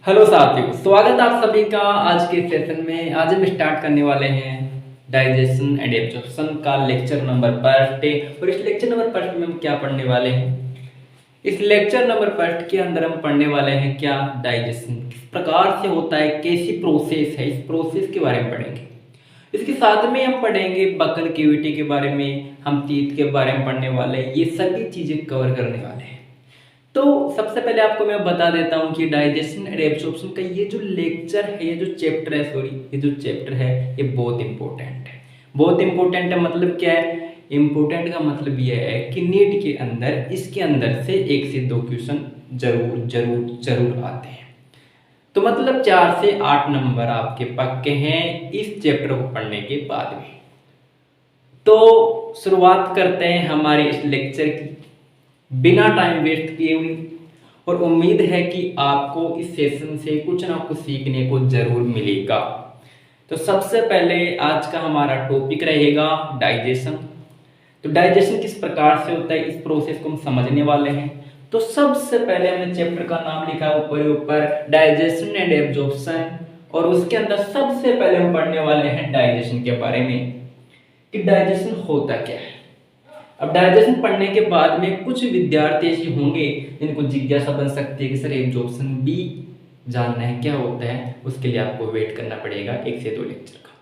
Hello साथियों, स्वागत आप सभी का आज के सेशन में। आज हम स्टार्ट करने वाले हैं डाइजेशन एंड एब्जॉर्प्शन का लेक्चर नंबर फर्स्ट। और इस लेक्चर नंबर फर्स्ट में हम क्या पढ़ने वाले हैं? इस लेक्चर नंबर फर्स्ट के अंदर हम पढ़ने वाले हैं क्या, डाइजेशन किस प्रकार से होता है, कैसी प्रोसेस है, इस प्रोसेस के बारे में पढ़ेंगे। इसके साथ में हम पढ़ेंगे बकल कैविटी के बारे में, हम टीथ के बारे में पढ़ने वाले हैं। ये सभी चीजें कवर करने वाले हैं। तो सबसे पहले आपको मैं बता देता हूँ कि डाइजेशन एंड एब्जॉर्प्शन का ये जो लेक्चर है, ये जो चैप्टर है, ये जो चैप्टर है ये बहुत इंपॉर्टेंट है। बहुत इंपॉर्टेंट है मतलब क्या है? इंपॉर्टेंट का मतलब ये है कि नीट के अंदर इसके अंदर से 1 से 2 क्वेश्चन जरूर जरूर जरूर आते हैं। तो मतलब 4 से 8 नंबर आपके पक्के हैं इस चैप्टर को पढ़ने के बाद में। तो शुरुआत करते हैं हमारे इस लेक्चर की बिना टाइम वेस्ट किए हुए। और उम्मीद है कि आपको इस सेशन से कुछ ना कुछ सीखने को जरूर मिलेगा। तो सबसे पहले आज का हमारा टॉपिक रहेगा डाइजेशन। तो डाइजेशन किस प्रकार से होता है, इस प्रोसेस को हम समझने वाले हैं। तो सबसे पहले हमने चैप्टर का नाम लिखा ऊपर डाइजेशन एंड एब्जॉर्प्शन, और उसके अंदर सबसे पहले हम पढ़ने वाले हैं डाइजेशन के बारे में कि डाइजेशन होता क्या है। अब डाइजेशन पढ़ने के बाद में कुछ विद्यार्थी ऐसे होंगे जिनको जिज्ञासा बन सकती है कि सर एब्जॉर्प्शन भी जानना है क्या होता है। उसके लिए आपको वेट करना पड़ेगा 1 से 2 लेक्चर का।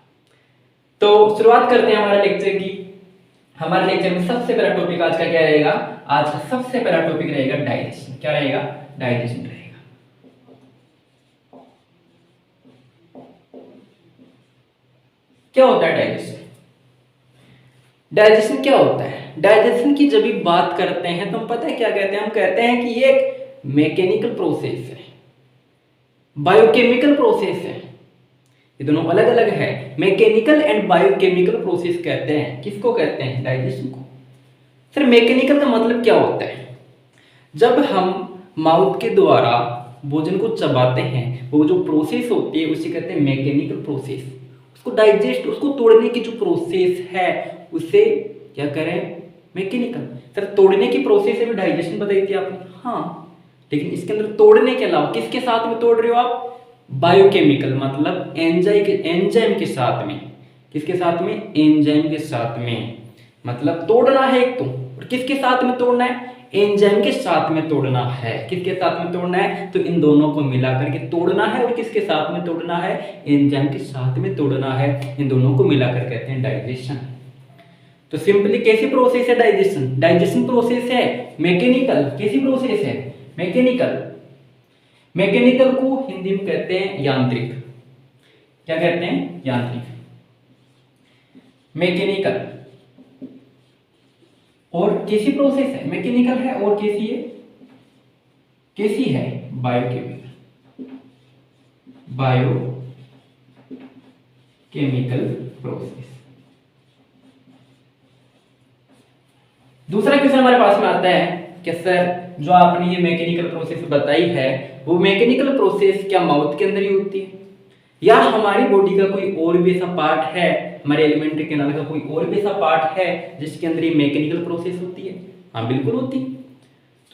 तो शुरुआत करते हैं हमारे लेक्चर की। हमारे लेक्चर में सबसे पहला टॉपिक आज का क्या रहेगा? आज का सबसे पहला टॉपिक रहेगा डाइजेशन। क्या रहेगा? डाइजेशन रहेगा। क्या होता है डाइजेशन? डाइजेशन क्या होता है? डाइजेशन की जब भी बात करते हैं तो हम पता है क्या कहते हैं? हम कहते हैं कि ये एक मैकेनिकल प्रोसेस है, बायोकेमिकल प्रोसेस है। ये दोनों अलग अलग है। मैकेनिकल एंड बायोकेमिकल प्रोसेस कहते हैं। किसको कहते हैं? डाइजेशन को। सर मैकेनिकल का मतलब क्या होता है? जब हम माउथ के द्वारा भोजन को चबाते हैं, वो जो प्रोसेस होती है उसे कहते हैं मैकेनिकल प्रोसेस। उसको डाइजेस्ट, उसको तोड़ने की जो प्रोसेस है उसे क्या करें? मैकेनिकल। सर तोड़ने की प्रोसेस है भी डाइजेशन बताई थी आपने, हाँ। लेकिन इसके अंदर तोड़ने के अलावा किसके साथ में तोड़ रहे हो आप? बायोकेमिकल, मतलब एंजाइम के साथ में। किसके साथ में? एंजाइम के साथ में। मतलब तोड़ना है एक तो, और किसके साथ में तोड़ना है? एंजाइम के साथ में तोड़ना है। किसके साथ में तोड़ना है? तो इन दोनों को मिलाकर के तोड़ना है। और किसके साथ में तोड़ना है? एंजाइम के साथ में तोड़ना है। इन दोनों को मिलाकर कहते हैं डाइजेशन। तो सिंपली कैसी प्रोसेस है डाइजेशन? डाइजेशन प्रोसेस है मैकेनिकल। कैसी प्रोसेस है? मैकेनिकल। मैकेनिकल को हिंदी में कहते हैं यांत्रिक। क्या कहते हैं? यांत्रिक। मैकेनिकल। और कैसी प्रोसेस है? मैकेनिकल है। और कैसी है? कैसी है? बायोकेमिकल। Biochemical process. दूसरा क्वेश्चन हमारे पास में आता है कि सर जो आपने ये मैकेनिकल प्रोसेस बताई है, वो मैकेनिकल प्रोसेस क्या माउथ के अंदर ही होती है, या हमारी बॉडी का कोई और भी ऐसा पार्ट है, हमारे एलिमेंट्री कैनाल का कोई और भी ऐसा पार्ट है जिसके अंदर ये मैकेनिकल प्रोसेस होती है? हाँ बिल्कुल होती है।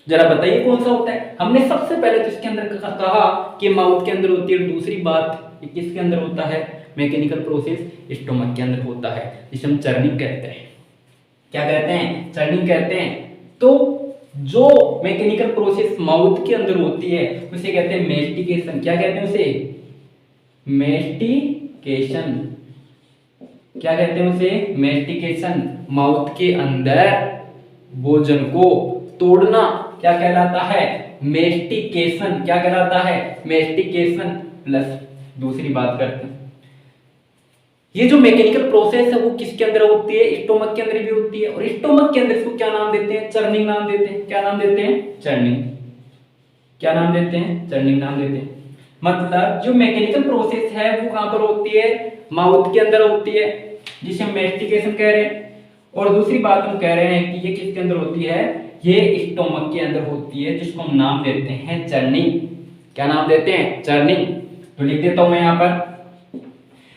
जरा बताइए कौन सा होता है? हमने सबसे पहले तो इसके अंदर कहा कि माउथ के अंदर होती है। दूसरी बात किसके अंदर होता है मैकेनिकल प्रोसेस? स्टोमक के अंदर होता है, जिसे हम चर्निंग कहते हैं। क्या कहते हैं? चर्निंग कहते हैं। तो जो मैकेनिकल प्रोसेस माउथ के अंदर होती है उसे कहते हैं मेस्टिकेशन। क्या कहते हैं उसे? मेस्टिकेशन। क्या कहते हैं उसे? मेस्टिकेशन। माउथ के अंदर भोजन को तोड़ना क्या कहलाता है? मेस्टिकेशन। क्या कहलाता है? मेस्टिकेशन। प्लस दूसरी बात करते हैं, ये जो मैकेनिकल प्रोसेस है वो किसके अंदर होती है? स्टोमक के अंदर भी होती है। और स्टोमक के अंदर इसको क्या नाम देते हैं? चर्निंग नाम देते हैं। क्या नाम देते हैं? चर्निंग। क्या नाम देते हैं? चर्निंग नाम देते हैं। मतलब जो मैकेनिकल प्रोसेस है वो कहां पर होती है? माउथ के अंदर होती है, जिसे हम मेस्टिकेशन कह रहे हैं। और दूसरी बात हम कह रहे हैं कि ये किसके अंदर होती है? ये स्टोमक के अंदर होती है, जिसको हम नाम देते हैं चर्निंग। क्या नाम देते हैं? चर्निंग। तो लिख देता हूं मैं यहां पर,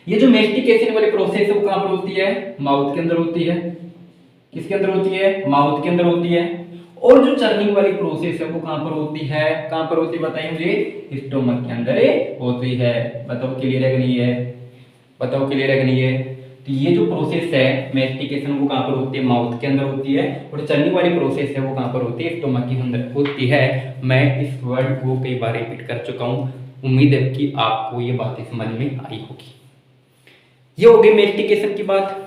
ये जो मेस्टिकेशन वाली प्रोसेस है वो कहां पर होती है? माउथ के अंदर होती है। किसके अंदर होती है? माउथ के अंदर होती है। और जो चर्निंग वाली प्रोसेस है वो कहां पर होती है, कहां पर होती है बताइए मुझे, स्टोमक के अंदर होती है। बताओ क्लियर है कि नहीं है, बताओ क्लियर है कि नहीं है। तो ये जो प्रोसेस है मेस्टिकेशन वो कहां पर होती है, माउथ के अंदर होती है, और चर्निंग वाली प्रोसेस है वो कहां पर होती है, स्टोमक के अंदर होती है। मैं इस वर्ड को कई बार रिपीट कर चुका हूं, उम्मीद है कि आपको ये बातें समझ में आई होगी। ये हो गई मेस्टिकेशन की बात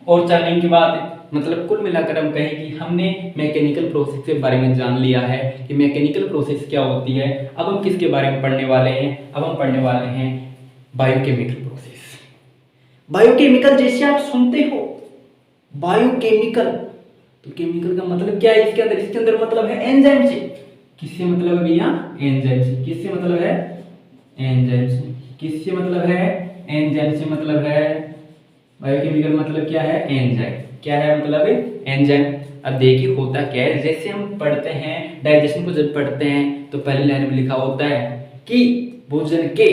और चर्निंग की बात। मतलब कुल मिलाकर हम कहें कि हमने मैकेनिकल प्रोसेस के बारे में जान लिया है कि मैकेनिकल प्रोसेस क्या होती है। अब हम किसके बारे में पढ़ने वाले हैं, अब हम पढ़ने वाले हैं बायोकेमिकल प्रोसेस। बायोकेमिकल जैसे आप सुनते हो बायोकेमिकल, तो केमिकल का मतलब क्या है इसके अंदर, इसके अंदर मतलब है एंजाइम से। किससे मतलब है भैया, एंजाइम से। किससे मतलब है, एंजाइम से। किससे मतलब है, एंजाइम से मतलब है। बायोकेमिकल मतलब क्या है, एंजाइम। क्या है मतलब एंजाइम। अब देखिए होता क्या है, जैसे हम पढ़ते हैं डाइजेशन को, जब पढ़ते हैं तो पहली लाइन में लिखा होता है कि भोजन के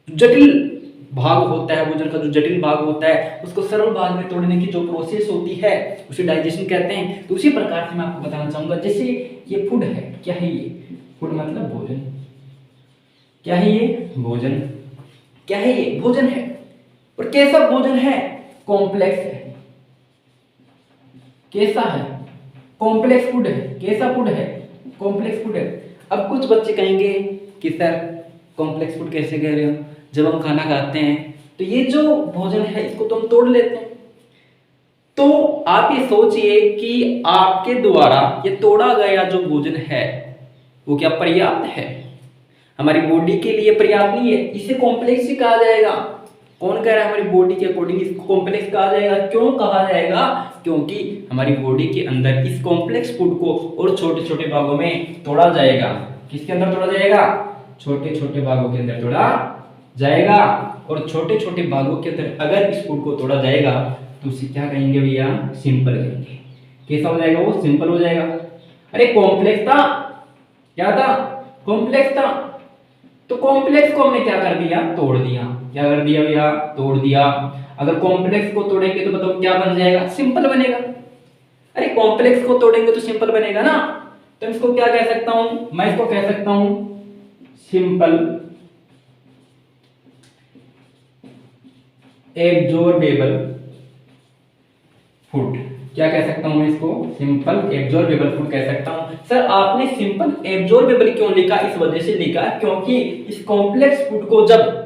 जटिल भाग होता है, भोजन का जो जटिल भाग होता है उसको सरल भाग में तोड़ने की जो प्रोसेस होती है उसे डाइजेशन कहते हैं। तो उसी प्रकार से मैं आपको बताना चाहूंगा, जैसे ये फूड है, क्या है ये, फूड मतलब भोजन। क्या है ये, भोजन। क्या है ये, भोजन है। और कैसा भोजन है, कॉम्प्लेक्स है। कैसा है, कॉम्प्लेक्स फूड है। कैसा फूड है, कॉम्प्लेक्स फूड है। अब कुछ बच्चे कहेंगे कि सर कॉम्प्लेक्स फूड कैसे कह रहे हो, जब हम खाना खाते हैं तो ये जो भोजन है इसको तो हम तोड़ लेते हैं। तो आप ये सोचिए कि आपके द्वारा ये तोड़ा गया जो भोजन है वो क्या पर्याप्त है, हमारी बॉडी के लिए पर्याप्त नहीं है, इसे कॉम्प्लेक्स ही कहा जाएगा। कौन कह रहा है, हमारी बॉडी के अकॉर्डिंग इसको कॉम्प्लेक्स कहा जाएगा। क्यों कहा जाएगा, क्योंकि हमारी बॉडी के अंदर इस कॉम्प्लेक्स फूड को और छोटे छोटे भागों में तोड़ा जाएगा। किसके अंदर तोड़ा जाएगा, छोटे छोटे भागों के अंदर तोड़ा जाएगा। और छोटे छोटे भागों के अंदर अगर इस फूड को तोड़ा जाएगा तो उसे क्या कहेंगे भैया, सिंपल कहेंगे। कैसा हो जाएगा वो, सिंपल हो जाएगा। अरे कॉम्प्लेक्स था, क्या था, कॉम्प्लेक्स था, तो कॉम्प्लेक्स को हमने क्या कर दिया, तोड़ दिया। क्या कर दिया भैया, तोड़ दिया। अगर कॉम्प्लेक्स को तोड़ेंगे तो बताओ क्या बन जाएगा, सिंपल बनेगा। अरे कॉम्प्लेक्स को तोड़ेंगे तो सिंपल बनेगा ना, तो इसको क्या कह सकता हूं, मैं इसको कह सकता हूं सिंपल एब्जॉर्बेबल फूड। क्या कह सकता हूं मैं इसको, सिंपल एब्जॉर्बेबल फूड कह सकता हूं। सर आपने सिंपल एब्जॉर्बेबल क्यों लिखा, इस वजह से लिखा क्योंकि इस कॉम्प्लेक्स फूड को जब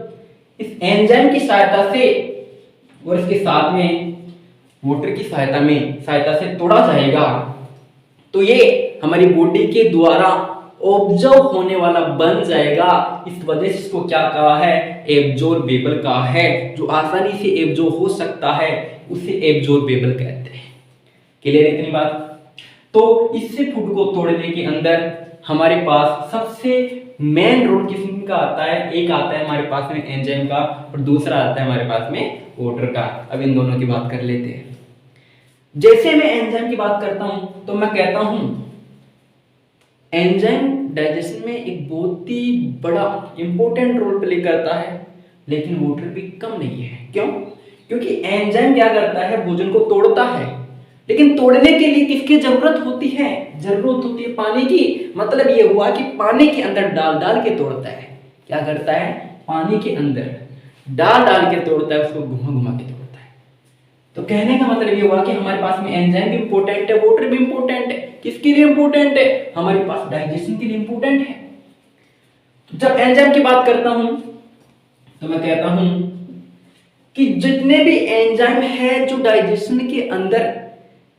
इस एंजाइम की सहायता से और इसके साथ में वाटर की सहायता से तोड़ा जाएगा तो ये हमारी बॉडी के द्वारा ऑब्जर्व होने वाला बन जाएगा। इस वजह से इसको क्या कहा है, एब्जॉर्बेबल कहा है। जो आसानी से एब्जॉर्ब हो सकता है उसे एब्जॉर्बेबल कहते हैं। क्लियर है इतनी बात। तो इससे फूड को तोड़ने के अंदर हमारे पास सबसे मेन रोल किसम का आता है, एक आता है हमारे पास में एंजाइम का और दूसरा आता है हमारे पास में वाटर का। अब इन दोनों की बात कर लेते हैं। जैसे मैं एंजाइम की बात करता हूं तो मैं कहता हूं एंजाइम डाइजेशन में एक बहुत ही बड़ा इंपॉर्टेंट रोल प्ले करता है, लेकिन वाटर भी कम नहीं है। क्यों, क्योंकि एंजाइम क्या करता है, भोजन को तोड़ता है, लेकिन तोड़ने के लिए किसकी जरूरत होती है, जरूरत होती है पानी की। मतलब ये हुआ कि पानी के अंदर डाल डाल के तोड़ता है। क्या करता है, पानी के अंदर डाल डाल के तोड़ता है, उसको घुमा घुमा के तोड़ता है। तो कहने का मतलब ये हुआ कि हमारे पास में एंजाइम भी इंपॉर्टेंट है, वाटर भी इंपॉर्टेंट है। किसके लिए इंपॉर्टेंट है, हमारे पास डाइजेशन के लिए इंपॉर्टेंट है। तो जब एंजाइम की बात करता हूं तो मैं कहता हूं कि जितने भी एंजाइम है जो डाइजेशन के अंदर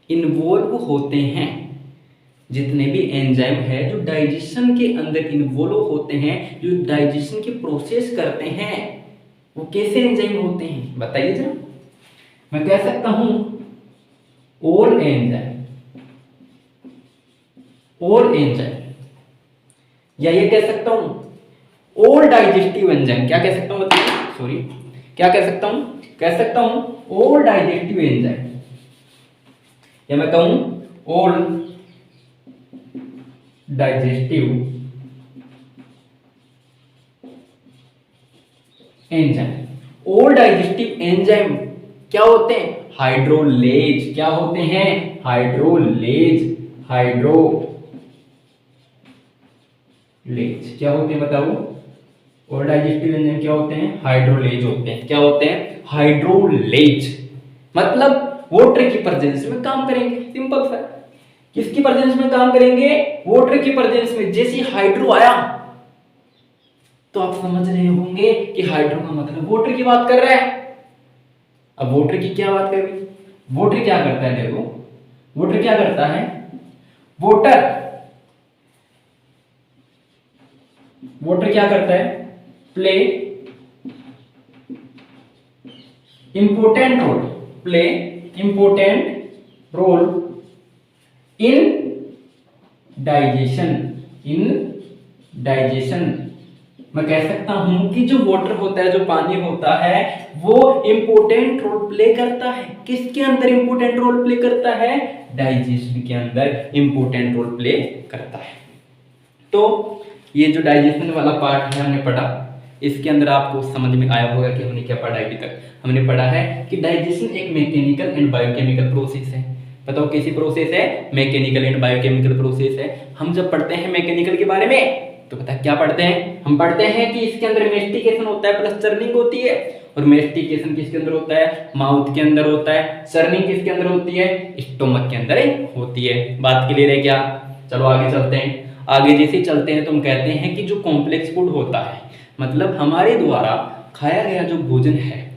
इन्वॉल्व होते हैं, जितने भी एंजाइम है जो डाइजेशन के अंदर इन्वॉल्व होते हैं, जो डाइजेशन की प्रोसेस करते हैं, वो कैसे एंजाइम होते हैं बताइए जरा। मैं कह सकता हूं ऑल एंजाइम, ऑल एंजाइम, या ये कह सकता हूं ऑल डाइजेस्टिव एंजाइम। क्या कह सकता हूं बताइए, सॉरी क्या कह सकता हूं, कह सकता हूं ऑल डाइजेस्टिव एंजाइम, या मैं कहूं all digestive enzyme. All digestive enzyme क्या होते हैं, हाइड्रोलेज। क्या होते हैं, हाइड्रोलेज। हाइड्रोलेज क्या होते हैं बताओ? और डाइजेस्टिव एंजाइम क्या होते हैं? हाइड्रोलेज होते हैं। क्या होते हैं? हाइड्रोलेज। मतलब वाटर की प्रेजेंस में काम करेंगे, सिंपल सा। किसकी प्रेजेंस में काम करेंगे? वाटर की प्रेजेंस में। जैसे हाइड्रो आया तो आप समझ रहे होंगे कि हाइड्रो का मतलब वाटर की बात कर रहा है। अब वाटर की क्या बात कर रही? वाटर क्या करता है? देखो वाटर क्या करता है? वाटर क्या करता है? Play important role in digestion. मैं कह सकता हूं कि जो वाटर होता है, जो पानी होता है, वो इंपोर्टेंट रोल प्ले करता है। किसके अंदर इंपोर्टेंट रोल प्ले करता है? डाइजेशन के अंदर इंपोर्टेंट रोल प्ले करता है। तो ये जो डाइजेशन वाला पार्ट है हमने पढ़ा, इसके अंदर आपको समझ में आया होगा कि हमने क्या पढ़ा है अभी तक। हमने पढ़ा है कि डाइजेशन एक मैकेनिकल एंड बायोकेमिकल प्रोसेस है। बताओ कैसी प्रोसेस है? मैकेनिकल एंड बायोकेमिकल प्रोसेस है। हम जब पढ़ते हैं मैकेनिकल के बारे में तो पता क्या पढ़ते हैं? हम पढ़ते हैं कि इसके अंदर मेस्टिकेशन होता है प्लस चर्निंग होती है। और मेस्टिकेशन किसके अंदर होता है? माउथ के अंदर होता है। चर्निंग किसके अंदर होती है? स्टोमक के अंदर होती है। बात क्लियर है क्या? चलो आगे चलते हैं। आगे जैसे चलते हैं तो हम कहते हैं कि जो कॉम्प्लेक्स फूड होता है, मतलब हमारे द्वारा खाया गया जो भोजन है,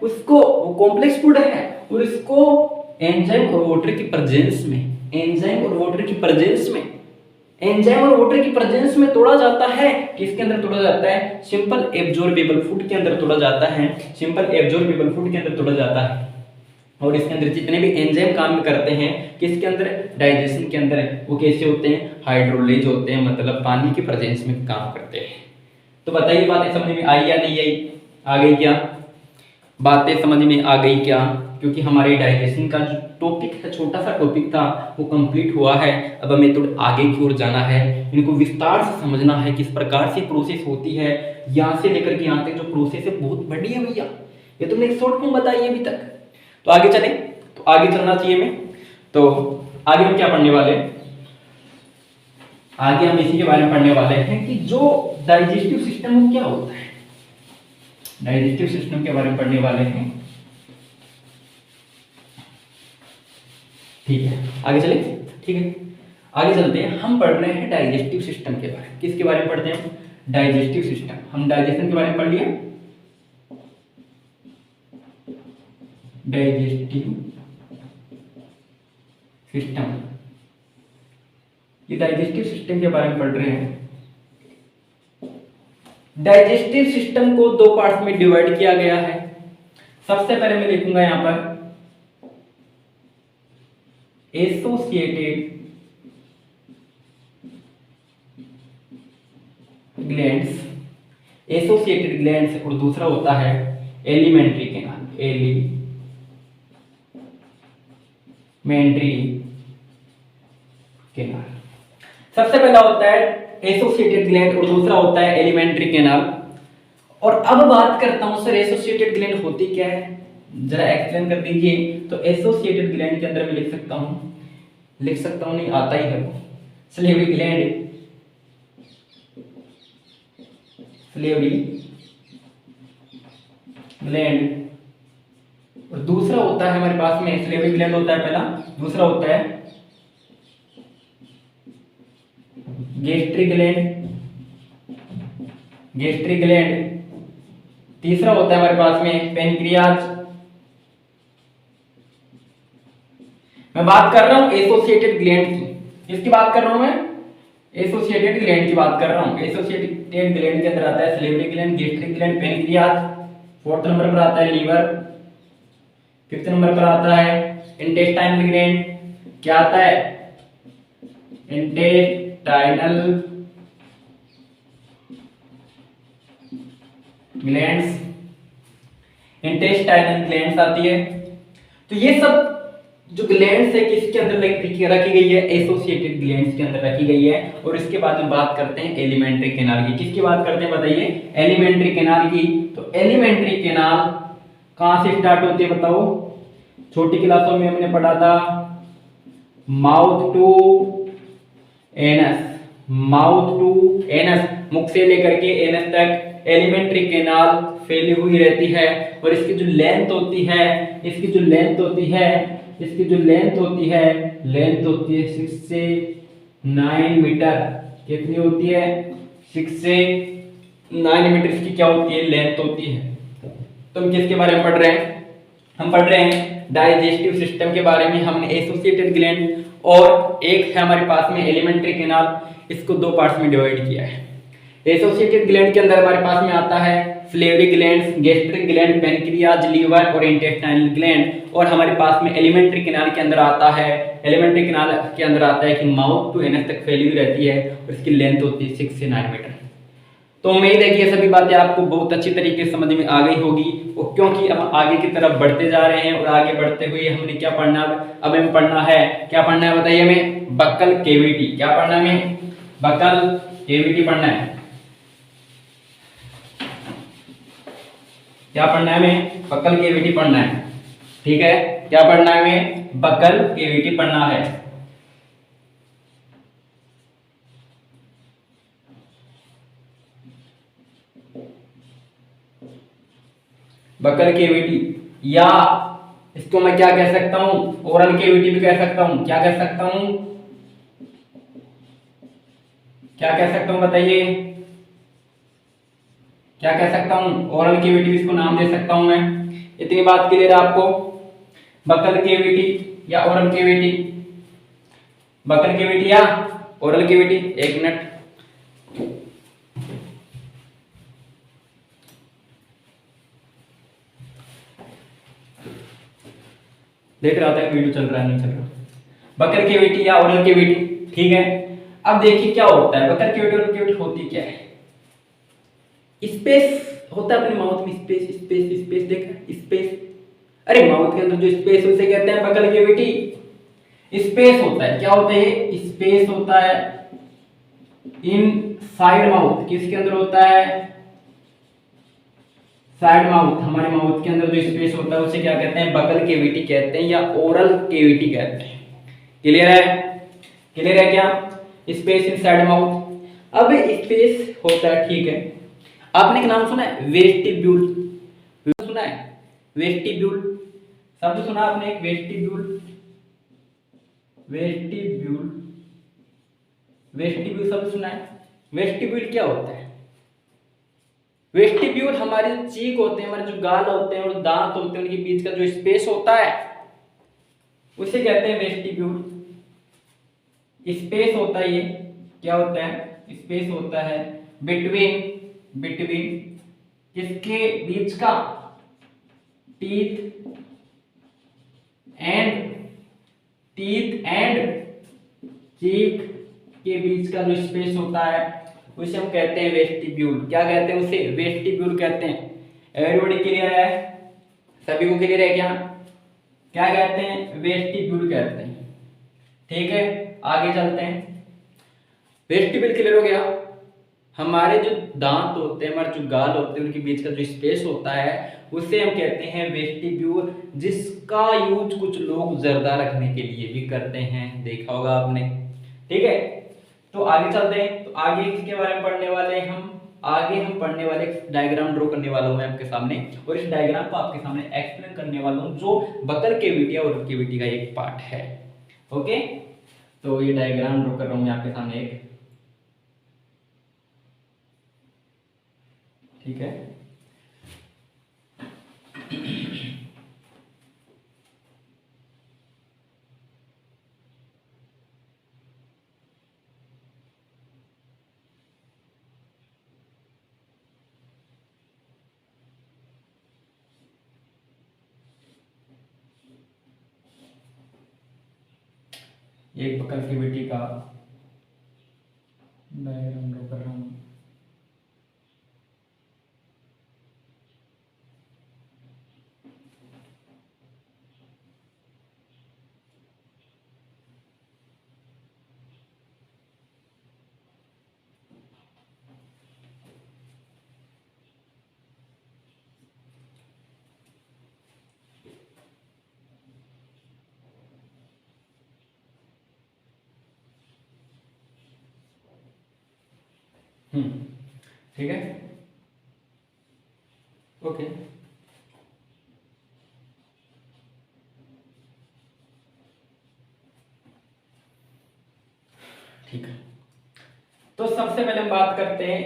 उसको वो कॉम्प्लेक्स फूड है और इसको एंजाइम और वाटर की प्रेजेंस में तोड़ा जाता है। किसके अंदर तोड़ा जाता है? सिंपल एब्जॉर्बेबल फूड के अंदर तोड़ा जाता है। और इसके अंदर जितने भी एंजाइम काम करते हैं किसके अंदर? डाइजेशन के अंदर। वो कैसे होते हैं? हाइड्रोलेज होते हैं, मतलब पानी की प्रेजेंस में काम करते हैं। तो बताइए बातें समझ में आई या नहीं आई? आ गई क्या? बातें समझ में आ गई क्या? क्योंकि हमारे डाइजेशन का जो टॉपिक है, छोटा सा टॉपिक था, वो कंप्लीट हुआ है। अब हमें थोड़ा आगे की ओर जाना है, इनको विस्तार से समझना है किस प्रकार से प्रोसेस होती है। यहाँ से लेकर के यहाँ तक जो प्रोसेस है बहुत बड़ी है भैया, ये तुमने एक शॉर्ट फॉर्म बताई है अभी तक। तो आगे चलें, तो आगे चलना चाहिए मैं। तो आगे हम क्या पढ़ने वाले हैं? आगे हम इसी के बारे में पढ़ने वाले हैं कि जो डाइजेस्टिव सिस्टम वो क्या होता है। डाइजेस्टिव सिस्टम के बारे में पढ़ने वाले हैं। ठीक है, आगे चले। ठीक है, आगे चलते हैं। हम पढ़ रहे हैं डाइजेस्टिव सिस्टम के बारे में। किसके बारे में पढ़ते हैं? Digestive system. हम डाइजेशन के बारे में पढ़ लिए। डाइजेस्टिव सिस्टम, ये डाइजेस्टिव सिस्टम के बारे में पढ़ रहे हैं। डाइजेस्टिव सिस्टम को दो पार्ट्स में डिवाइड किया गया है। सबसे पहले मैं लिखूंगा यहां पर एसोसिएटेड ग्लैंड्स, और दूसरा होता है एलिमेंट्री कैनाल। सबसे पहला होता है एसोसिएटेड ग्लैंड और दूसरा होता है एलिमेंट्री कैनाल। और अब बात करता हूं सर एसोसिएटेड ग्लैंड होती क्या है, जरा एक्सप्लेन कर दीजिए। तो एसोसिएटेड ग्लैंड के अंदर मैं लिख सकता हूं नहीं आता ही है वो, सलेवरी ग्लैंड। और दूसरा होता है हमारे पास में सलेवरी ग्लैंड होता है पहला, दूसरा होता है गैस्ट्रिक ग्लैंड, तीसरा होता है हमारे पास में पेनक्रियाज। मैं बात कर रहा हूं एसोसिएटेड ग्लैंड की। किसकी बात कर रहा हूं मैं? एसोसिएटेड ग्लैंड की बात कर रहा हूं। एसोसिएटेड ग्लैंड के अंदर आता है salivary gland, gastric gland, pancreas. Fourth number पर आता है लीवर। फिफ्थ नंबर पर आता है इंटेस्टाइनल ग्लैंड। क्या आता है? इंटेस्टाइनल ग्लैंड्स आती है। तो ये सब जो ग्लैंड्स है किसके अंदर रखी गई है? एसोसिएटेड ग्लैंड्स के अंदर रखी गई है। और इसके बाद में बात करते हैं एलिमेंट्री कैनाल की। किसकी बात करते हैं बताइए? एलिमेंट्री कैनाल की। तो एलिमेंट्री कैनाल कहां से स्टार्ट होती है बताओ? छोटी क्लासों में हमने पढ़ा था mouth to anus, mouth to anus, मुख से लेकर के एनस तक एलिमेंट्री कैनाल फैली हुई रहती है। और इसकी जो लेंथ होती है, इसकी जो लेंथ होती है, इसकी जो लेंथ होती है, लेंथ होती है 6 से 9 मीटर। कितनी होती है? 6 से 9 मीटर इसकी क्या होती है? लेंथ होती है। तो हम किसके बारे में पढ़ रहे हैं? हम पढ़ रहे हैं डाइजेस्टिव सिस्टम के बारे में। हमने एसोसिएटेड ग्लैंड और एक है हमारे पास में एलिमेंट्री कैनाल, इसको दो पार्ट्स में डिवाइड किया है। एसोसिएटेड ग्लैंड के अंदर हमारे पास में आता है salivary gland, gastric gland, pancreas, liver और इंटेस्टाइनल ग्लैंड। और हमारे पास में एलिमेंट्री कैनाल के अंदर आता है, एलिमेंट्री कैनाल के अंदर आता है कि माउथ टू एनस तक फैली हुई रहती है और इसकी लेंथ होती है 6 से 9 मीटर। तो उम्मीद है कि ये सभी बातें आपको बहुत अच्छी तरीके से समझ में आ गई होगी। और क्योंकि अब आगे की तरफ बढ़ते जा रहे हैं और आगे बढ़ते हुए हमने क्या पढ़ना, अब हमें पढ़ना है, क्या पढ़ना है बताइए हमें? Buccal cavity. क्या पढ़ना है हमें? बक्कल केविटी पढ़ना है। क्या पढ़ना है हमें? बक्कल केविटी पढ़ना है। ठीक है, क्या पढ़ना है हमें? बक्कल केविटी पढ़ना है। बक्कल केविटी, या इसको मैं क्या कह सकता हूं? ओरल केविटी भी कह सकता हूं। क्या कह सकता हूं? क्या कह सकता हूं बताइए? क्या कह सकता हूं? ओरल केविटी भी इसको नाम दे सकता हूं मैं। इतनी बात क्लियर है आपको? बक्कल केविटी या ओरल केविटी? बक्कल केविटी या ओरल केविटी? एक मिनट, देख रहा था वीडियो चल रहा है नहीं चल रहा। बक्कल केविटी या ओरल केविटी, ठीक है। अब देखिए क्या होता है बक्कल केविटी, ओरल केविटी होती क्या है? स्पेस होता है अपने माउथ में, स्पेस स्पेस स्पेस, देखा स्पेस। अरे माउथ के अंदर जो स्पेस उसे कहते हैं बक्कल केविटी। स्पेस होता है, क्या होता है? स्पेस होता है इन साइड माउथ। किसके अंदर होता है? Side mouth. हमारे माउथ के अंदर जो स्पेस होता है उसे क्या कहते हैं? बक्कल केविटी कहते हैं या ओरल केविटी कहते हैं। क्लियर है? क्लियर है क्या? Space in side mouth. अब स्पेस होता है, ठीक है। आपने एक नाम सुना है वेस्टिब्यूल? सुना है वेस्टिब्यूल? शब्द सुना आपने एक वेस्टिब्यूल? वेस्टिब्यूल, वेस्टिब्यूल शब्द सुना है? वेस्टिब्यूल क्या होता है? वेस्टिब्यूल हमारे जो चीक होते हैं, हमारे जो गाल होते हैं और दांत होते हैं, उनके बीच का जो स्पेस होता है उसे कहते हैं वेस्टिब्यूल। स्पेस होता है ये, क्या होता है? स्पेस होता है बिटवीन, बिटवीन किसके बीच का? टीथ एंड, टीथ एंड चीक के बीच का जो स्पेस होता है उसे हम कहते हैं वेस्टिब्यूल। क्या कहते हैं उसे? वेस्टिब्यूल कहते हैं। एवरीबॉडी क्लियर है? सभी को क्लियर है क्या? क्या कहते हैं? वेस्टिब्यूल कहते हैं। ठीक है, आगे चलते हैं। वेस्टिब्यूल क्लियर हो गया। हमारे जो दांत होते हैं, हमारे जो गाल होते हैं, उनके बीच का जो स्पेस होता है उसे हम कहते हैं वेस्टिब्यूल, जिसका यूज कुछ लोग जर्दा रखने के लिए भी करते हैं, देखा होगा आपने। ठीक है, तो आगे चलते हैं। तो आगे किसके बारे में पढ़ने वाले हैं हम? आगे हम पढ़ने वाले एक डायग्राम ड्रॉ करने वाला हूं मैं आपके सामने, और इस डायग्राम को आपके सामने एक्सप्लेन करने वाला हूं, जो बक्कल केविटी और ओरल केविटी का एक पार्ट है। ओके, तो ये डायग्राम ड्रॉ कर रहा हूं मैं आपके सामने एक, ठीक है। एक बक्कल केविटी का डायग्राम ड्रॉ कर रहा हूं। ठीक है, ओके। ठीक है, तो सबसे पहले हम बात करते हैं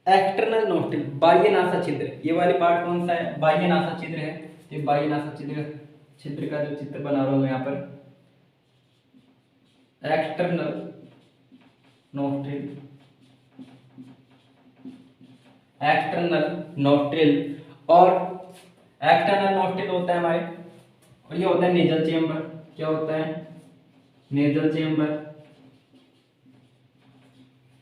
एक्सटर्नल नोस्ट्रिल, बाह्य नासा छिद्र। ये वाली पार्ट कौन सा है? बाह्य नासा छिद्र है। ये बाह्य नासा छिद्र का जो चित्र बना रहा हूं यहाँ पर, एक्सटर्नल नोस्ट्रिल, एक्सटर्नल नोस्ट्रिल। और एक्सटर्नल नोस्ट्रिल होता है हमारे, और ये होता है नेजल चेम्बर। क्या होता है? Nasal chamber.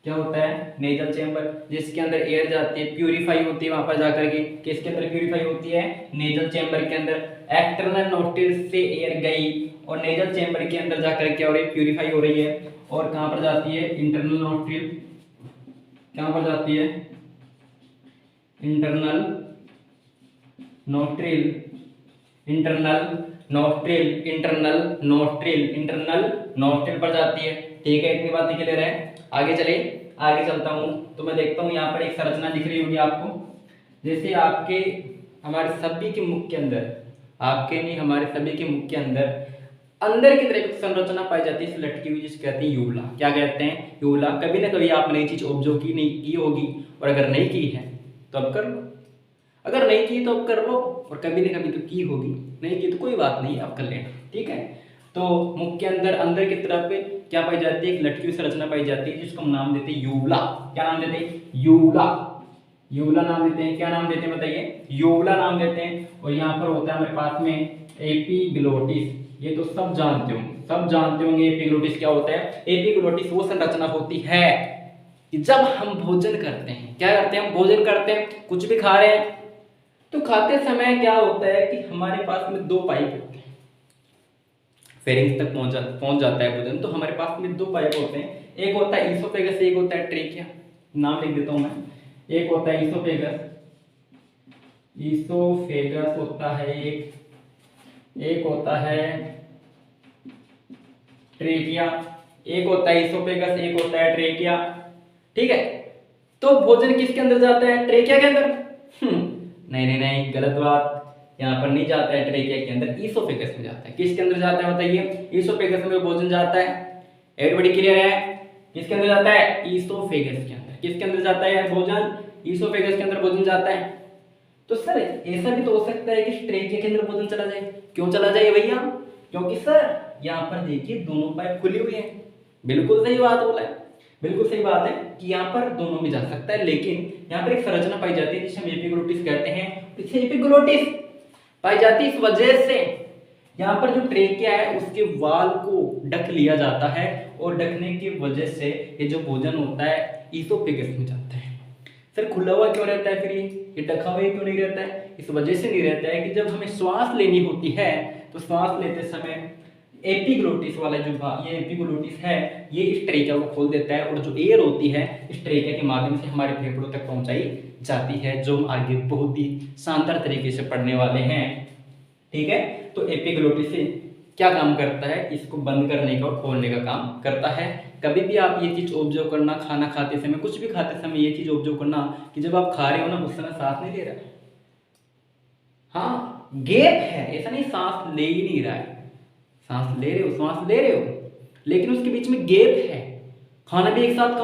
क्या होता है? नेजल चेम्बर, जिसके अंदर एयर जाती है, प्यूरिफाई होती है वहां पर जाकर के। किसके अंदर प्यूरिफाई होती है? नेजल चेम्बर के अंदर। एक्सटर्नल नोस्ट्रिल से एयर गई और नेजल चेम्बर के अंदर जाकर के और प्यूरिफाई हो रही है। और कहां पर जाती है? Internal nostril. कहां पर जाती है? Internal nostril, internal nostril, internal nostril, internal nostril पर जाती है। ठीक है, इतनी बातें क्लियर है। आगे चले, आगे चलता हूं तो मैं देखता हूं यहाँ पर एक संरचना दिख रही होगी आपको। जैसे आपके हमारे सभी के मुख के अंदर, आपके नहीं हमारे सभी के मुख के अंदर अंदर की तरफ संरचना पाई जाती है, लटकी हुई, जिसे कहते हैं यूला। क्या कहते हैं? यूला। कभी ना कभी आप नई चीज ऑब्जर्व की नहीं की होगी, और अगर नहीं की है तो अब कर लो, अगर नहीं की तो अब कर लो, और कभी ना कभी तो की होगी, नहीं की तो कोई बात नहीं, अब कर लेना। ठीक है, तो मुख के अंदर अंदर की तरफ क्या पाई जाती है? एक लटकी हुई संरचना पाई जाती है, जिसको हम नाम देते हैं यूला। क्या नाम देते हैं? यूला। यूला नाम देते हैं। क्या नाम देते हैं बताइए? यूला नाम देते हैं। और यहाँ पर होता है हमारे पास में एपिग्लोटिस। ये तो सब जानते होंगे, सब जानते होंगे एपिग्लोटिस क्या होता है। एपिग्लोटिस वो संरचना होती है कि जब हम भोजन करते हैं, क्या करते हैं? हम भोजन करते हैं, कुछ भी खा रहे हैं, तो खाते समय क्या होता है कि हमारे पास में दो पाइप होते हैं, फेरिंग्स तक पहुंच जाता है भोजन, तो हमारे पास में दो पाइप होते हैं। एक होता है ईसोफेगस, एक होता है ट्रेकिया। नाम लिख देता हूं मैं। एक होता है ईसोफेगस, ईसोफेगस होता है एक होता है ट्रेकिया। एक होता है ईसोफेगस, एक होता है ट्रेकिया। ठीक है, तो भोजन किसके अंदर जाता है? ट्रेकिया के अंदर। नहीं नहीं नहीं, गलत बात। यहाँ पर नहीं जाता है ट्रेकिया के अंदर, ईसोफेगस में जाता है। किसके अंदर जाता है बताइए? ईसोफेगस में भोजन जाता है। एवरीबॉडी क्लियर है? किसके अंदर जाता है? ईसोफेगस के अंदर। किसके अंदर जाता है भोजन? ईसोफेगस के अंदर भोजन जाता है। तो सर ऐसा भी तो हो सकता है कि ट्रेकिया के अंदर भोजन चला जाए। क्यों चला जाए भैया? क्योंकि सर यहाँ पर देखिए दोनों पाइप खुली हुई है। बिल्कुल सही बात बोला है, बिल्कुल सही बात है कि यहाँ पर दोनों में जा सकता है, लेकिन यहाँ पर एक संरचना पाई जाती है जिसे हम एपिग्लोटिस कहते हैं। इसे एपिग्लोटिस पाई जाती है इस वजह से यहाँ पर जो ट्रेकिया है उसके वाल को ढक लिया जाता है, और ढकने की वजह से ये जो भोजन होता है ईसोफेगस में जाता है। सर खुला हुआ क्यों रहता है? फिर ये ढका हुआ क्यों नहीं रहता है? इस वजह से नहीं रहता है कि जब हमें श्वास लेनी होती है तो श्वास लेते समय एपिग्लोटिस वाला जो ये एपिग्लोटिस है, ये इस ट्रेकिया को खोल देता है, और जो एयर होती है इस ट्रेकिया के माध्यम से हमारे फेफड़ों तक पहुंचाई जाती है, जो हम आगे बहुत ही शानदार तरीके से पढ़ने वाले हैं। ठीक है, तो एपिग्लोटिस से क्या काम करता है? इसको बंद करने का और खोलने का काम करता है। कभी भी आप ये चीज ऑब्जर्व करना, खाना खाते समय, कुछ भी खाते समय ये चीज ऑब्जर्व करना कि जब आप खा रहे हो ना उस समय सांस नहीं ले रहा है। हाँ, गैप है, ऐसा नहीं सांस ले ही नहीं रहा है। सांस ले रहे हो, सांस ले रहे हो, लेकिन उसके बीच में गैप है। खाना भी एक साथ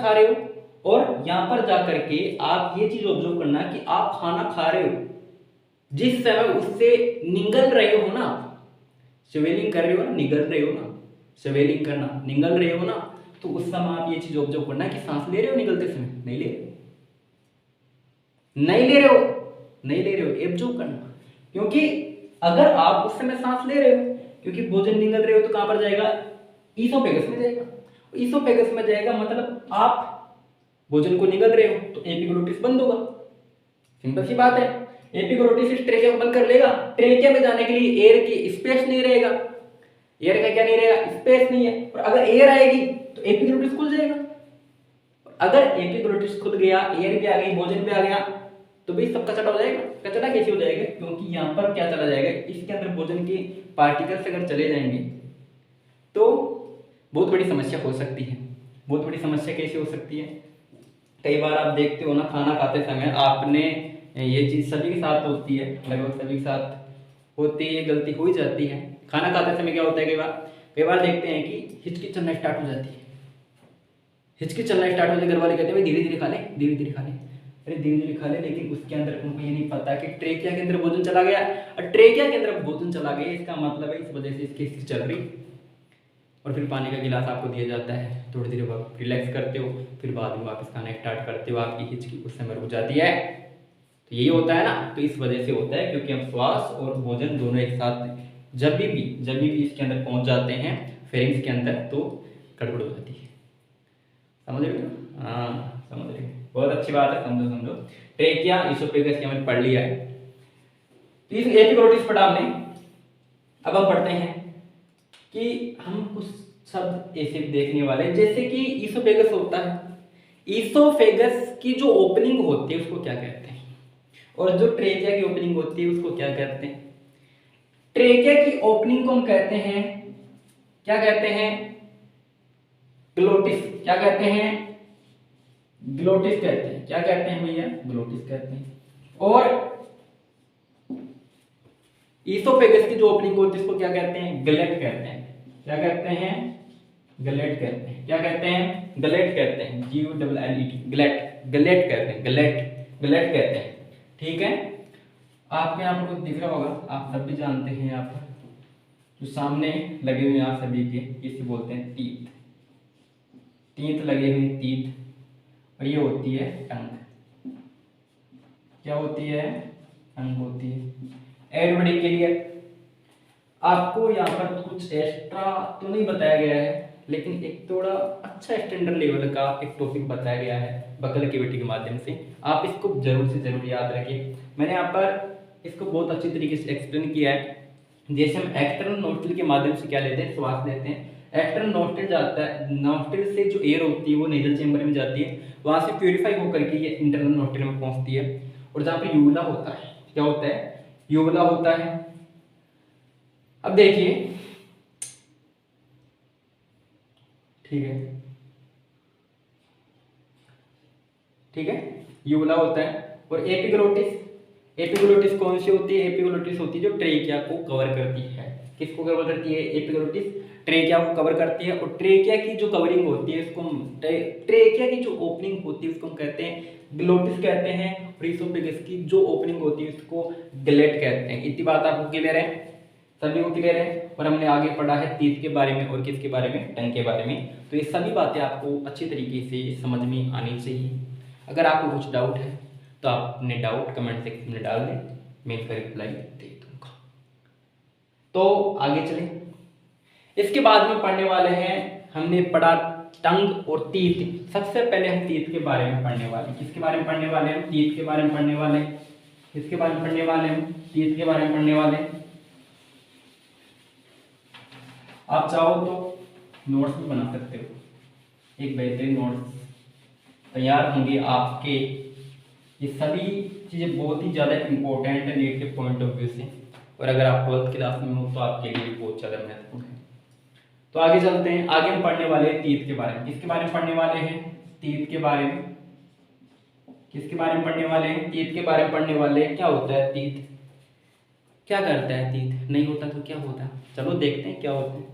खा रहे हो, और यहां पर जाकर के आप ये चीज ऑब्जर्व करना कि आप खाना खा रहे हो, जिस समय उससे निगल रहे हो ना, स्वेलिंग कर रहे हो ना, निगल रहे हो ना, स्वेलिंग करना, निगल रहे हो ना, तो उस समय आप ये चीज ऑब्जर्व करना कि सांस ले रहे हो निगलते समय? नहीं ले रहे हो, नहीं ले रहे हो, नहीं ले रहे हो, ऑब्जर्व करना। क्योंकि अगर आप उस समय सांस ले रहे हो, क्योंकि भोजन निगल रहे हो, तो कहां पर जाएगा? ईसोफेगस में जाएगा। ईसोफेगस में जाएगा मतलब आप भोजन को निगल रहे हो, तो एपिग्लोटिस बंद होगा। सिंपल सी बात है। एपिग्लोटिस इस ट्रेकिया को बंद कर लेगा। ट्रेकिया में जाने के लिए एयर की स्पेस नहीं रहेगा, एयर का क्या नहीं रहेगा? स्पेस नहीं है। और अगर एयर आएगी तो एपिग्लोटिस खुल जाएगा। अगर एपिग्लोटिस खुल गया, एयर भी आ गई, भोजन भी आ गया, तो भाई सब कचरा हो जाएगा। कचरा कैसे हो जाएगा? क्योंकि यहाँ पर क्या चला जाएगा, इसके अंदर भोजन के पार्टिकल्स अगर चले जाएंगे तो बहुत बड़ी समस्या हो सकती है। बहुत बड़ी समस्या कैसे हो सकती है? कई बार आप देखते हो ना, खाना खाते समय आपने, ये चीज़ सभी के साथ होती है, लगभग सभी के साथ होती है, गलती हो ही जाती है। खाना खाते समय क्या होता है, कई बार देखते हैं कि हिचकी चलना स्टार्ट हो जाती है। हिचकी चलना स्टार्ट होते घर वाले कहते हैं भाई धीरे धीरे खा ले, धीरे धीरे खा ले। अरे धीरे धीरे खा ले, लेकिन उसके अंदर उनको ये नहीं पता कि ट्रेकिया के अंदर भोजन चला गया, और ट्रेकिया के अंदर भोजन चला गया इसका मतलब है इस वजह से इसकी हिचकी चल रही। और फिर पानी का गिलास आपको दिया जाता है, थोड़ी देर बाद रिलैक्स करते हो, फिर बाद में वापस खाना स्टार्ट करते हो, आपकी हिचकी उस समय रुक जाती है। तो यही होता है ना, तो इस वजह से होता है क्योंकि हम श्वास और भोजन दोनों एक साथ जब भी इसके अंदर पहुंच जाते हैं फेरिंग्स के अंदर, तो गड़बड़ हो जाती है। समझ रहे हो? हाँ समझ रहे हो, बहुत अच्छी बात है, समझो। ट्रेकिया, इसोफेगस हमने पढ़ लिया है। तो इस एपिग्लोटिस पढ़ा हमने। अब हम पढ़ते हैं कि हम कुछ शब्द ऐसे देखने वाले हैं, जैसे कि इसोफेगस होता है। इसोफेगस की जो ओपनिंग होती है उसको क्या कहते हैं, और जो ट्रेकिया की ओपनिंग होती है उसको क्या कहते हैं? ट्रेकिया की ओपनिंग को हम कहते हैं, क्या कहते हैं? ग्लोटिस। क्या कहते हैं? ग्लोटिस कहते हैं। क्या कहते हैं भैया? ग्लोटिस कहते हैं। और इसोफेगस की जो ओपनिंग होती है उसको क्या कहते हैं? गलेट कहते हैं। क्या कहते हैं? गलेट कहते हैं। क्या कहते हैं? गलेट कहते हैं। GULLET, गलेट, गलेट कहते हैं, गलेट कहते हैं। ठीक है, आपको यहाँ पर कुछ दिख रहा होगा, आप सब भी जानते हैं, यहाँ पर जो सामने लगे हुए हैं आप सभी के, इसे बोलते हैं टीथ। टीथ लगे हुए टीथ, और ये होती है टंग। क्या होती है? टंग होती है। Everybody clear? आपको यहाँ पर कुछ एक्स्ट्रा तो नहीं बताया गया है, लेकिन एक थोड़ा अच्छा स्टैंडर्ड लेवल का एक टॉपिक बताया गया है बकल कैविटी के माध्यम से। आप इसको जरूर से जरूर याद रखिए। मैंने यहाँ पर इसको बहुत अच्छी तरीके से एक्सप्लेन किया है। जैसे हम एक्सटर्नल नोस्ट्रिल के माध्यम से क्या लेते हैं? श्वास लेते हैं। एक्सटर्नल नोस्ट्रिल जाता है, नोस्ट्रिल से जो एयर होती है वो नेजल चेंबर में जाती है, वहां से प्यूरिफाई होकर के ये इंटरनल नोस्ट्रिल में पहुंचती है। और जहाँ पे यूवुला होता है, क्या होता है? यूवुला होता है। अब देखिए, ठीक है, यूवुला होता है। और एपिग्लोटिस कौन सी होती है? एपिग्लोटिस होती है जो ट्रेकिया को कवर करती है। किसको कवर करती है? एपिग्लोटिस ट्रेकिया को कवर करती है। और ट्रेकिया की जो कवरिंग होती है उसको, ट्रेकिया की जो ओपनिंग होती है उसको हम कहते हैं ग्लोटिस कहते हैं। और इसोफेगस की जो ओपनिंग होती है उसको गलेट कहते हैं। इतनी बात आपको क्लियर है? सभी को क्लियर है? और हमने आगे पढ़ा है टीथ के बारे में और किसके बारे में? टंग के बारे में। तो ये सभी बातें आपको अच्छी तरीके से समझ में आनी चाहिए। अगर आपको कुछ डाउट है तो आप अपने डाउट कमेंट सेक्शन में डाल दें, मैं इसका रिप्लाई दे दूंगा। तो आगे चलें। इसके बाद में पढ़ने वाले हैं, हमने पढ़ा टंग और टीथ। सबसे पहले हम टीथ के बारे में पढ़ने वाले। किसके बारे में पढ़ने वाले हैं? टीथ के बारे में पढ़ने वाले। किसके बारे में पढ़ने वाले हैं? टीथ के बारे में पढ़ने वाले। आप चाहो तो नोट्स भी बना सकते हो, एक बेहतरीन नोट्स तैयार होंगे आपके। ये सभी चीज़ें बहुत ही ज़्यादा इंपॉर्टेंट है नीट के पॉइंट ऑफ व्यू से, और अगर आप 12th क्लास में हो तो आपके लिए बहुत ज़्यादा महत्वपूर्ण है। तो आगे चलते हैं। आगे हम पढ़ने वाले हैं टीथ के बारे में। किसके बारे में पढ़ने वाले हैं? टीथ के बारे में। किसके बारे में पढ़ने वाले हैं? टीथ के बारे में पढ़ने वाले हैं। क्या होता है टीथ? क्या करता है टीथ? नहीं होता तो क्या होता है? चलो देखते हैं क्या होता है।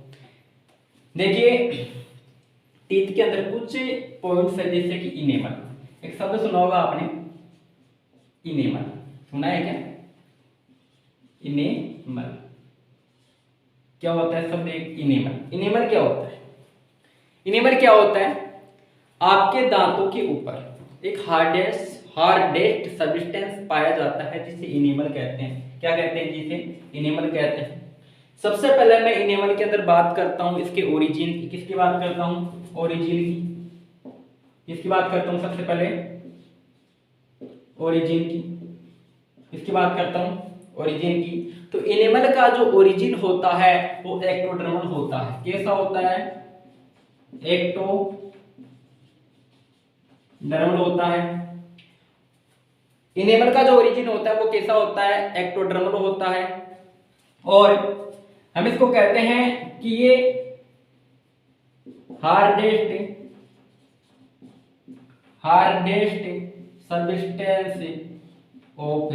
देखिए, टीथ के अंदर कुछ पॉइंट्स है, जैसे कि इनेमल। एक शब्द सुना होगा आपने, इनेमल। सुना है क्या? इनेमल क्या होता है? शब्द एक इनेमल। इनेमल क्या होता है? इनेमल क्या होता है? आपके दांतों के ऊपर एक हार्डेस्ट सब्सटेंस पाया जाता है जिसे इनेमल कहते हैं। क्या कहते हैं? जिसे इनेमल कहते हैं। सबसे पहले मैं इनेमल के अंदर बात करता हूं इसके ओरिजिन की। किसकी बात करता हूं? ओरिजिन की। इसकी बात करता हूं सबसे पहले ओरिजिन की। इसकी बात करता हूं ओरिजिन की। तो इनेमल का जो ओरिजिन होता है वो एक्टोडर्मल होता है। कैसा होता है? एक्टोडर्मल होता है। इनेमल का जो ओरिजिन होता है वो कैसा होता है? एक्टोडर्मल होता है। और हम इसको कहते हैं कि ये hardest hardest substance of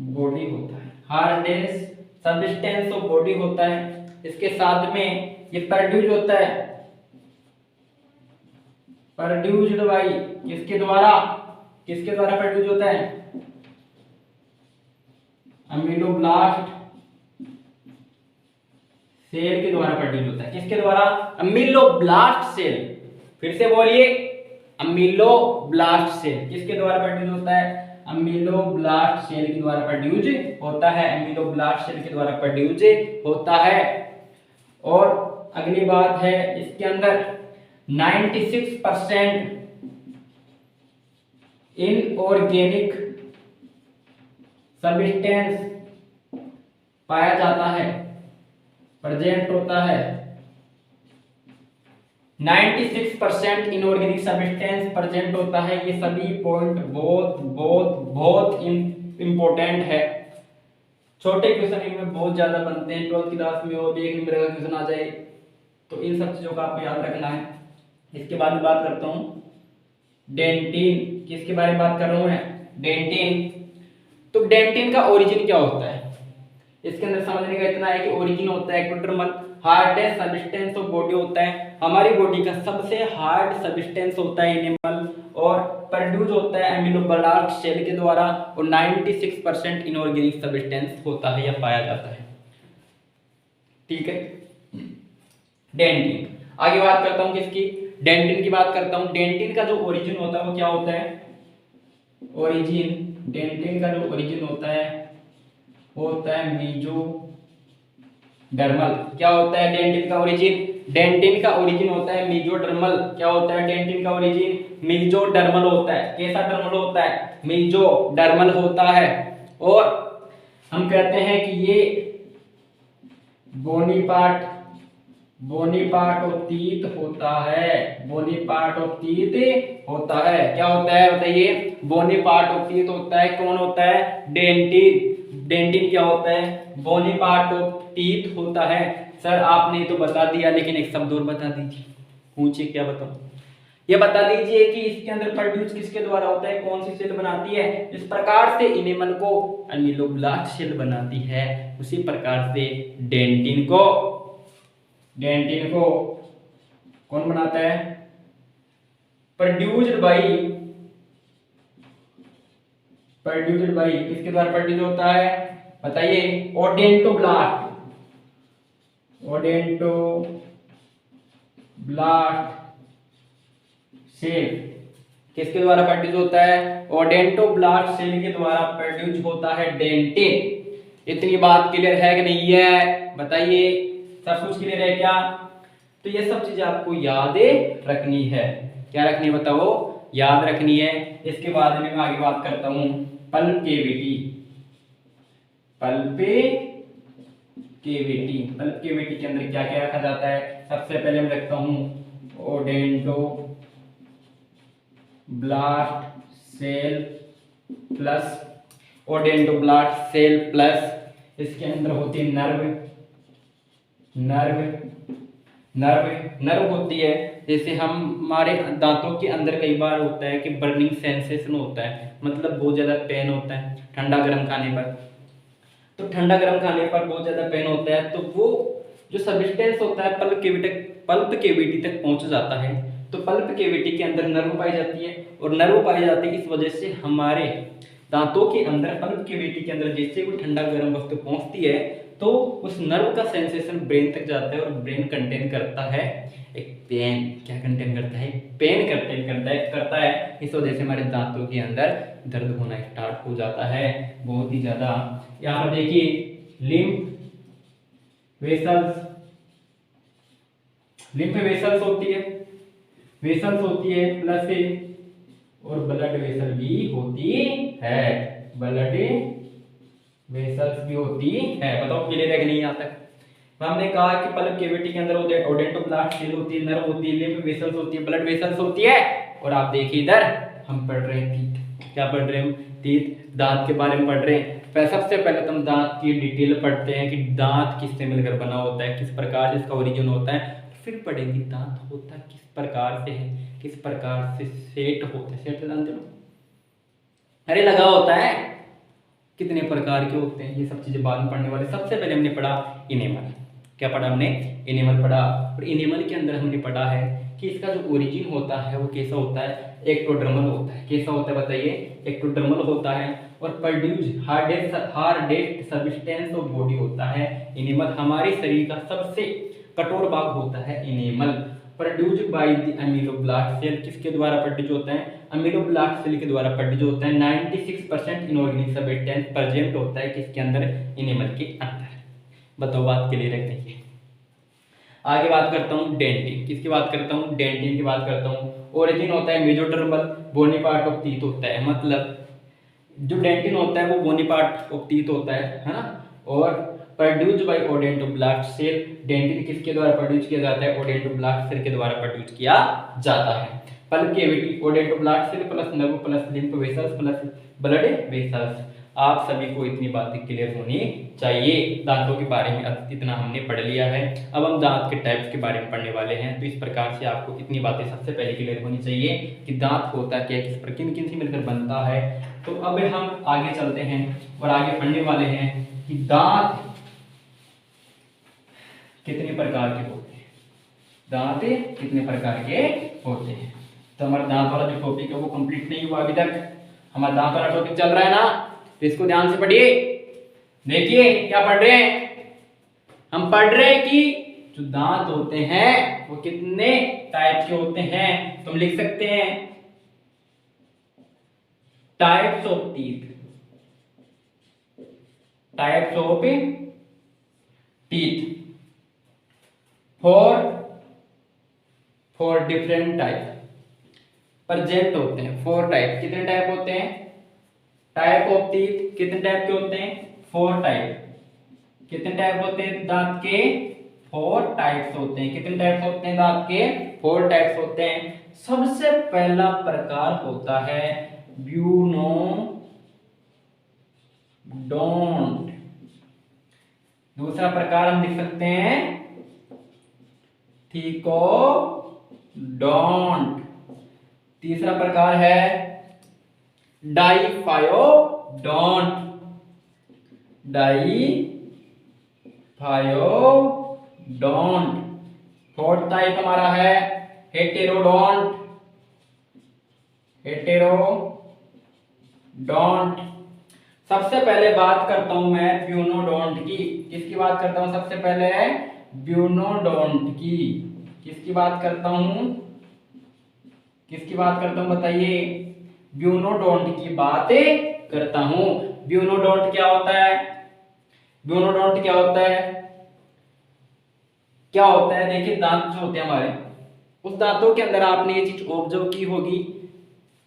body होता है, हार्डेस्ट सबस्टेंस ऑफ बॉडी होता है। इसके साथ में ये प्रोड्यूस होता है, प्रोड्यूस्ड बाय किसके द्वारा प्रोड्यूस होता है, अमीलोब्लास्ट सेल के द्वारा प्रोड्यूस होता है। किसके द्वारा, अमीलोब्लास्ट सेल। फिर से बोलिए, अमीलोब्लास्ट सेल किसके द्वारा प्रोड्यूस होता है, अमीलोब्लास्ट सेल के द्वारा प्रोड्यूस होता है, अमीलोब्लास्ट सेल के द्वारा प्रोड्यूस होता है। और अगली बात है, इसके अंदर 96% इनऑर्गेनिक सब्सटेंस पाया जाता है, प्रेजेंट होता है। 96% इनऑर्गेनिक सब्सटेंस प्रेजेंट होता है। ये सभी पॉइंट बहुत बहुत बहुत इंपॉर्टेंट है। छोटे क्वेश्चन इनमें बहुत ज्यादा बनते हैं, 12th क्लास में और भी एक नंबर का क्वेश्चन आ जाए, तो इन सब चीजों का आपको याद रखना है। इसके बाद में बात करता हूँ डेंटिन। किसके बारे में बात कर रहा हूँ मैं, डेंटिन। तो डेंटिन का ओरिजिन क्या होता है, इसके अंदर समझने का इतना है कि ओरिजिन होता है ectodermal, hardest substance of body होता है, हमारी बॉडी का सबसे हार्ड सबस्टेंस होता है एनिमल, और प्रोड्यूस होता है अमीलोब्लास्ट सेल के द्वारा, और 96% इनऑर्गेनिक सब्सटेंस होता है या पाया जाता है। ठीक है, डेंटिन। आगे बात करता हूं किसकी, डेंटिन की बात करता हूं। डेंटिन का जो ओरिजिन होता है वो क्या होता है, ओरिजिन, डेंटिन का जो ओरिजिन होता है मेसोडर्मल। क्या होता है डेंटिन का ओरिजिन, डेंटिन का ओरिजिन होता है मेसोडर्मल। क्या होता है डेंटिन का ओरिजिन, मेसोडर्मल होता है। कैसा डर्मल होता है, मेसोडर्मल होता है। और हम कहते हैं कि ये बोनी पार्ट ऑफ टीथ होता है, बोनी पार्ट ऑफ टीथ होता है। क्या होता है बताइए, बोनी पार्ट ऑफ टीथ होता है। कौन होता है, डेंटिन। डेंटिन क्या होता है, बोनी पार्ट ऑफ टीथ होता है। सर आपने तो बता दिया, लेकिन एक शब्द और बता दीजिए। पूछिए क्या बताऊं, ये बता दीजिए कि इसके अंदर प्रोड्यूस किसके द्वारा होता है, कौन सी सेल बनाती है। इस प्रकार से एनिमल को अमीलोब्लास्ट सेल बनाती है, उसी प्रकार से डेंटिन को कौन बनाता है, प्रोड्यूस्ड बाई किसके द्वारा प्रोड्यूस होता है बताइए, ओडेंटोब्लास्ट सेल किसके द्वारा प्रोड्यूस होता है, ओडेंटोब्लास्ट सेल के द्वारा प्रोड्यूस होता है डेंटिन। इतनी बात क्लियर है कि नहीं है, बताइए सब कुछ क्लियर है क्या। तो ये सब चीजें आपको याद रखनी है। क्या रखनी है बताओ, याद रखनी है। इसके बाद में मैं आगे बात करता हूं पल्प केविटी। पल्प केविटी के अंदर क्या क्या रखा जाता है, सबसे पहले मैं रखता हूं ओडेंटोब्लास्ट सेल प्लस इसके अंदर होती है नर्व होती है। जैसे हमारे दांतों के अंदर कई बार होता है कि बर्निंग सेंसेशन होता है, मतलब बहुत ज्यादा पेन होता है ठंडा गर्म खाने पर। तो ठंडा गर्म खाने पर बहुत ज्यादा पेन होता है, तो वो जो सब्सटेंस होता है पल्प केविटी तक पहुंच जाता है। तो पल्प केविटी के अंदर नर्व पाई जाती है, और नर्व पाई जाती है इस वजह से हमारे दांतों के अंदर पल्प केविटी के अंदर जैसे कोई ठंडा गर्म वस्तु पहुंचती है, तो उस नर्व का सेंसेशन ब्रेन तक जाता है, और ब्रेन कंटेन करता है एक पेन। क्या कंटेन करता है, पेन कंटेन करता है। इस वजह से हमारे दांतों के अंदर दर्द होना स्टार्ट हो जाता है बहुत ही ज्यादा। यहाँ पर देखिए लिम्फ वेसल्स होती है प्लस से, और ब्लड वेसल भी होती है, बताओ क्लियर है कि नहीं यहाँ तक। हमने कहा कि पल्प केविटी के अंदर ओडेंटोब्लास्ट सेल होती है, नर्व होती है, लिम्फ वेसल्स होती है, ब्लड वेसल्स होती है। और आप देखिए इधर हम पढ़ रहे हैं टीथ। क्या पढ़ रहे हैं, टीथ, दांत के बारे में पढ़ रहे हैं। सबसे पहले तो हम दांत की डिटेल पढ़ते हैं कि दांत किससे मिलकर बना होता है, किस प्रकार से इसका ओरिजिन होता है। फिर पढ़ेंगे दांत होता किस प्रकार से है, किस प्रकार से सेट होता है। सेट जानते हो, अरे लगा होता है, कितने प्रकार के होते हैं, ये सब चीजें बाद में पढ़ने वाले। सबसे पहले हमने पढ़ा इनेमल। क्या पढ़ा हमने? इनेमल पढ़ा। और इनेमल के अंदर हमने पढ़ा है कि इसका जो ओरिजिन होता है वो कैसा होता है, एक्टोडर्मल होता है। कैसा होता है बताइए? एक्टोडर्मल होता है। और produce hardest substance of body होता है इनेमल। हमारे शरीर का सबसे कठोर भाग होता है enamel. Produced by the ameloblast cell, किसके द्वारा प्रोड्यूस होता है? अमीलोब्लास्ट सेल के द्वारा प्रोड्यूस होता है। 96% इनऑर्गेनिक सब्सटेंस प्रेजेंट होता है किसके अंदर? इनेमल के अंदर। बताओ बात क्लियर है नहीं? आगे बात करता हूँ डेंटिन। किसकी बात करता हूँ? डेंटिन की बात करता हूँ। ओरिजिन होता है mesodermal, bony part of teeth होता है। मतलब जो डेंटिन होता है वो बोनी पार्ट ऑफ टीथ होता है ना। और produced by odontoblast cell, dentin किसके द्वारा प्रोड्यूस किया जाता है? ओडेंटोब्लास्ट सेल के द्वारा प्रोड्यूस किया जाता है। Pulp cavity, odontoblast cell plus nerve plus lymph vessels plus blood vessels. आप सभी को इतनी बातें क्लियर होनी चाहिए। दांतों के बारे में अब इतना हमने पढ़ लिया है। अब हम दांत के टाइप्स के बारे में पढ़ने वाले हैं। तो इस प्रकार से आपको इतनी बातें सबसे पहले क्लियर होनी चाहिए कि दांत होता क्या है, किस पर किन किन से मिलकर बनता है। तो अब हम आगे चलते हैं और आगे पढ़ने वाले हैं कि दांत कितने प्रकार के होते हैं। दांत कितने प्रकार के होते हैं। तो हमारा दांत वाला जो टॉपिक है वो कंप्लीट नहीं हुआ अभी तक। हमारा दांत वाला टॉपिक चल रहा है ना, तो इसको ध्यान से पढ़िए। देखिए क्या पढ़ रहे हैं हम? पढ़ रहे हैं कि जो दांत होते हैं वो कितने टाइप के होते हैं। तुम लिख सकते हैं types of teeth, types of teeth for different type present होते हैं। 4 टाइप। कितने टाइप होते हैं? टाइप ऑफ टीथ कितने टाइप के होते हैं? 4 टाइप। कितने टाइप होते हैं दांत के? 4 टाइप्स होते हैं। कितने टाइप्स होते हैं दांत के? 4 टाइप्स होते हैं। सबसे पहला प्रकार होता है ब्यूनोडोंट। दूसरा प्रकार हम लिख सकते हैं थिकोडोंट। तीसरा प्रकार है डाइफायोडोंट। डाइफायोडोंट। 4th टाइप हमारा है हेटेरोडोंट। हेटेरोडोंट। सबसे पहले बात करता हूं मैं ब्यूनोडोंट की। किसकी बात करता हूं? सबसे पहले ब्यूनोडोंट की। किसकी बात करता हूं? किसकी बात करता हूं बताइए? ब्यूनोडोंट की बात करता हूं। ब्यूनोडोंट क्या होता है? ब्यूनोडोंट क्या होता है? क्या होता है? देखिए दांत जो होते हैं हमारे, उस दांतों के अंदर आपने ये चीज ऑब्जर्व की होगी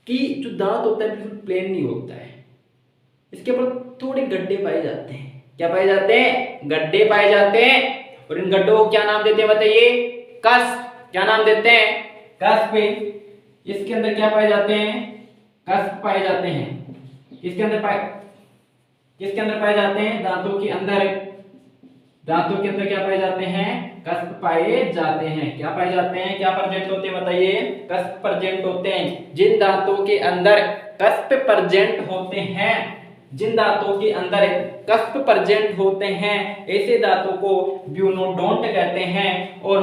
कि जो दांत होता है बिल्कुल प्लेन नहीं होता है। इसके ऊपर थोड़े गड्ढे पाए जाते हैं। क्या पाए जाते हैं? गड्ढे पाए जाते हैं। और इन गड्ढों को क्या नाम देते हैं बताइए? कस्प। क्या नाम देते हैं? कस्प। इसके अंदर क्या पाए जाते हैं? कस्प पाए जाते हैं। किसके अंदर पाए जाते हैं? दांतों के अंदर। दांतों के अंदर क्या पाए जाते हैं? कस्प पाए जाते हैं। क्या पाए जाते हैं? क्या प्रेजेंट होते हैं बताइए? कस्प प्रेजेंट होते हैं। जिन दांतों के अंदर कस्प प्रेजेंट होते हैं, जिन दांतों के अंदर कस्प प्रेजेंट होते हैं, ऐसे दांतों को ब्यूनोडोंट कहते हैं। और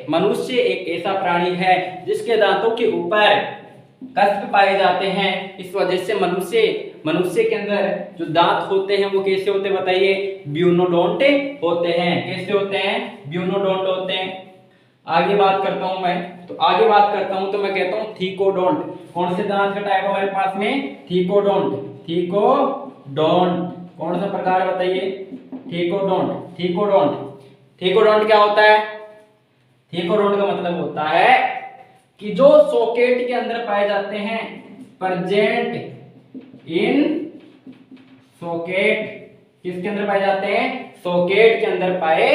मनुष्य एक ऐसा प्राणी है जिसके दांतों के ऊपर कस्प पाए जाते हैं। इस वजह से मनुष्य के अंदर जो दांत होते हैं वो कैसे होते हैं बताइए? ब्यूनोडोंट होते हैं। कैसे होते हैं? ब्यूनोडोंट होते हैं। आगे बात करता हूं मैं, तो आगे बात करता हूं तो मैं कहता हूं थिकोडोंट। कौन से दांत का टाइप हमारे पास में? थिकोडोंट। थिकोडोंट कौन सा प्रकार बताइए? थिकोडोंट। थिकोडोंट क्या होता है? थिकोडोंट का मतलब होता है कि जो सॉकेट के अंदर पाए जाते हैं, प्रेजेंट इन सॉकेट। किसके अंदर पाए जाते हैं? सॉकेट के अंदर पाए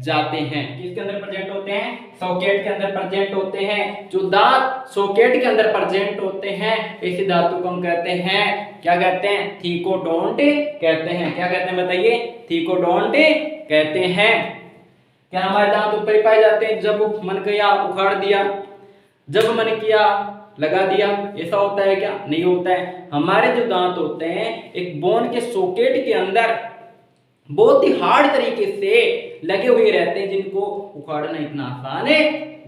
जाते हैं। किसके अंदर प्रेजेंट होते हैं? सॉकेट के अंदर प्रेजेंट होते हैं। जो दांत सॉकेट के अंदर प्रेजेंट होते हैं, ऐसे दांतों को हम कहते हैं, क्या कहते हैं? थिकोडोंट कहते हैं। क्या कहते हैं बताइए? थिकोडोंट कहते हैं। क्या हमारे दांत ऊपर ही पाए जाते हैं? जब मन किया उखाड़ दिया, जब मन किया लगा दिया, ऐसा होता है क्या? नहीं होता है। हमारे जो दांत होते हैं एक बोन के सॉकेट के अंदर बहुत ही हार्ड तरीके से लगे हुए रहते हैं, जिनको उखाड़ना इतना आसान है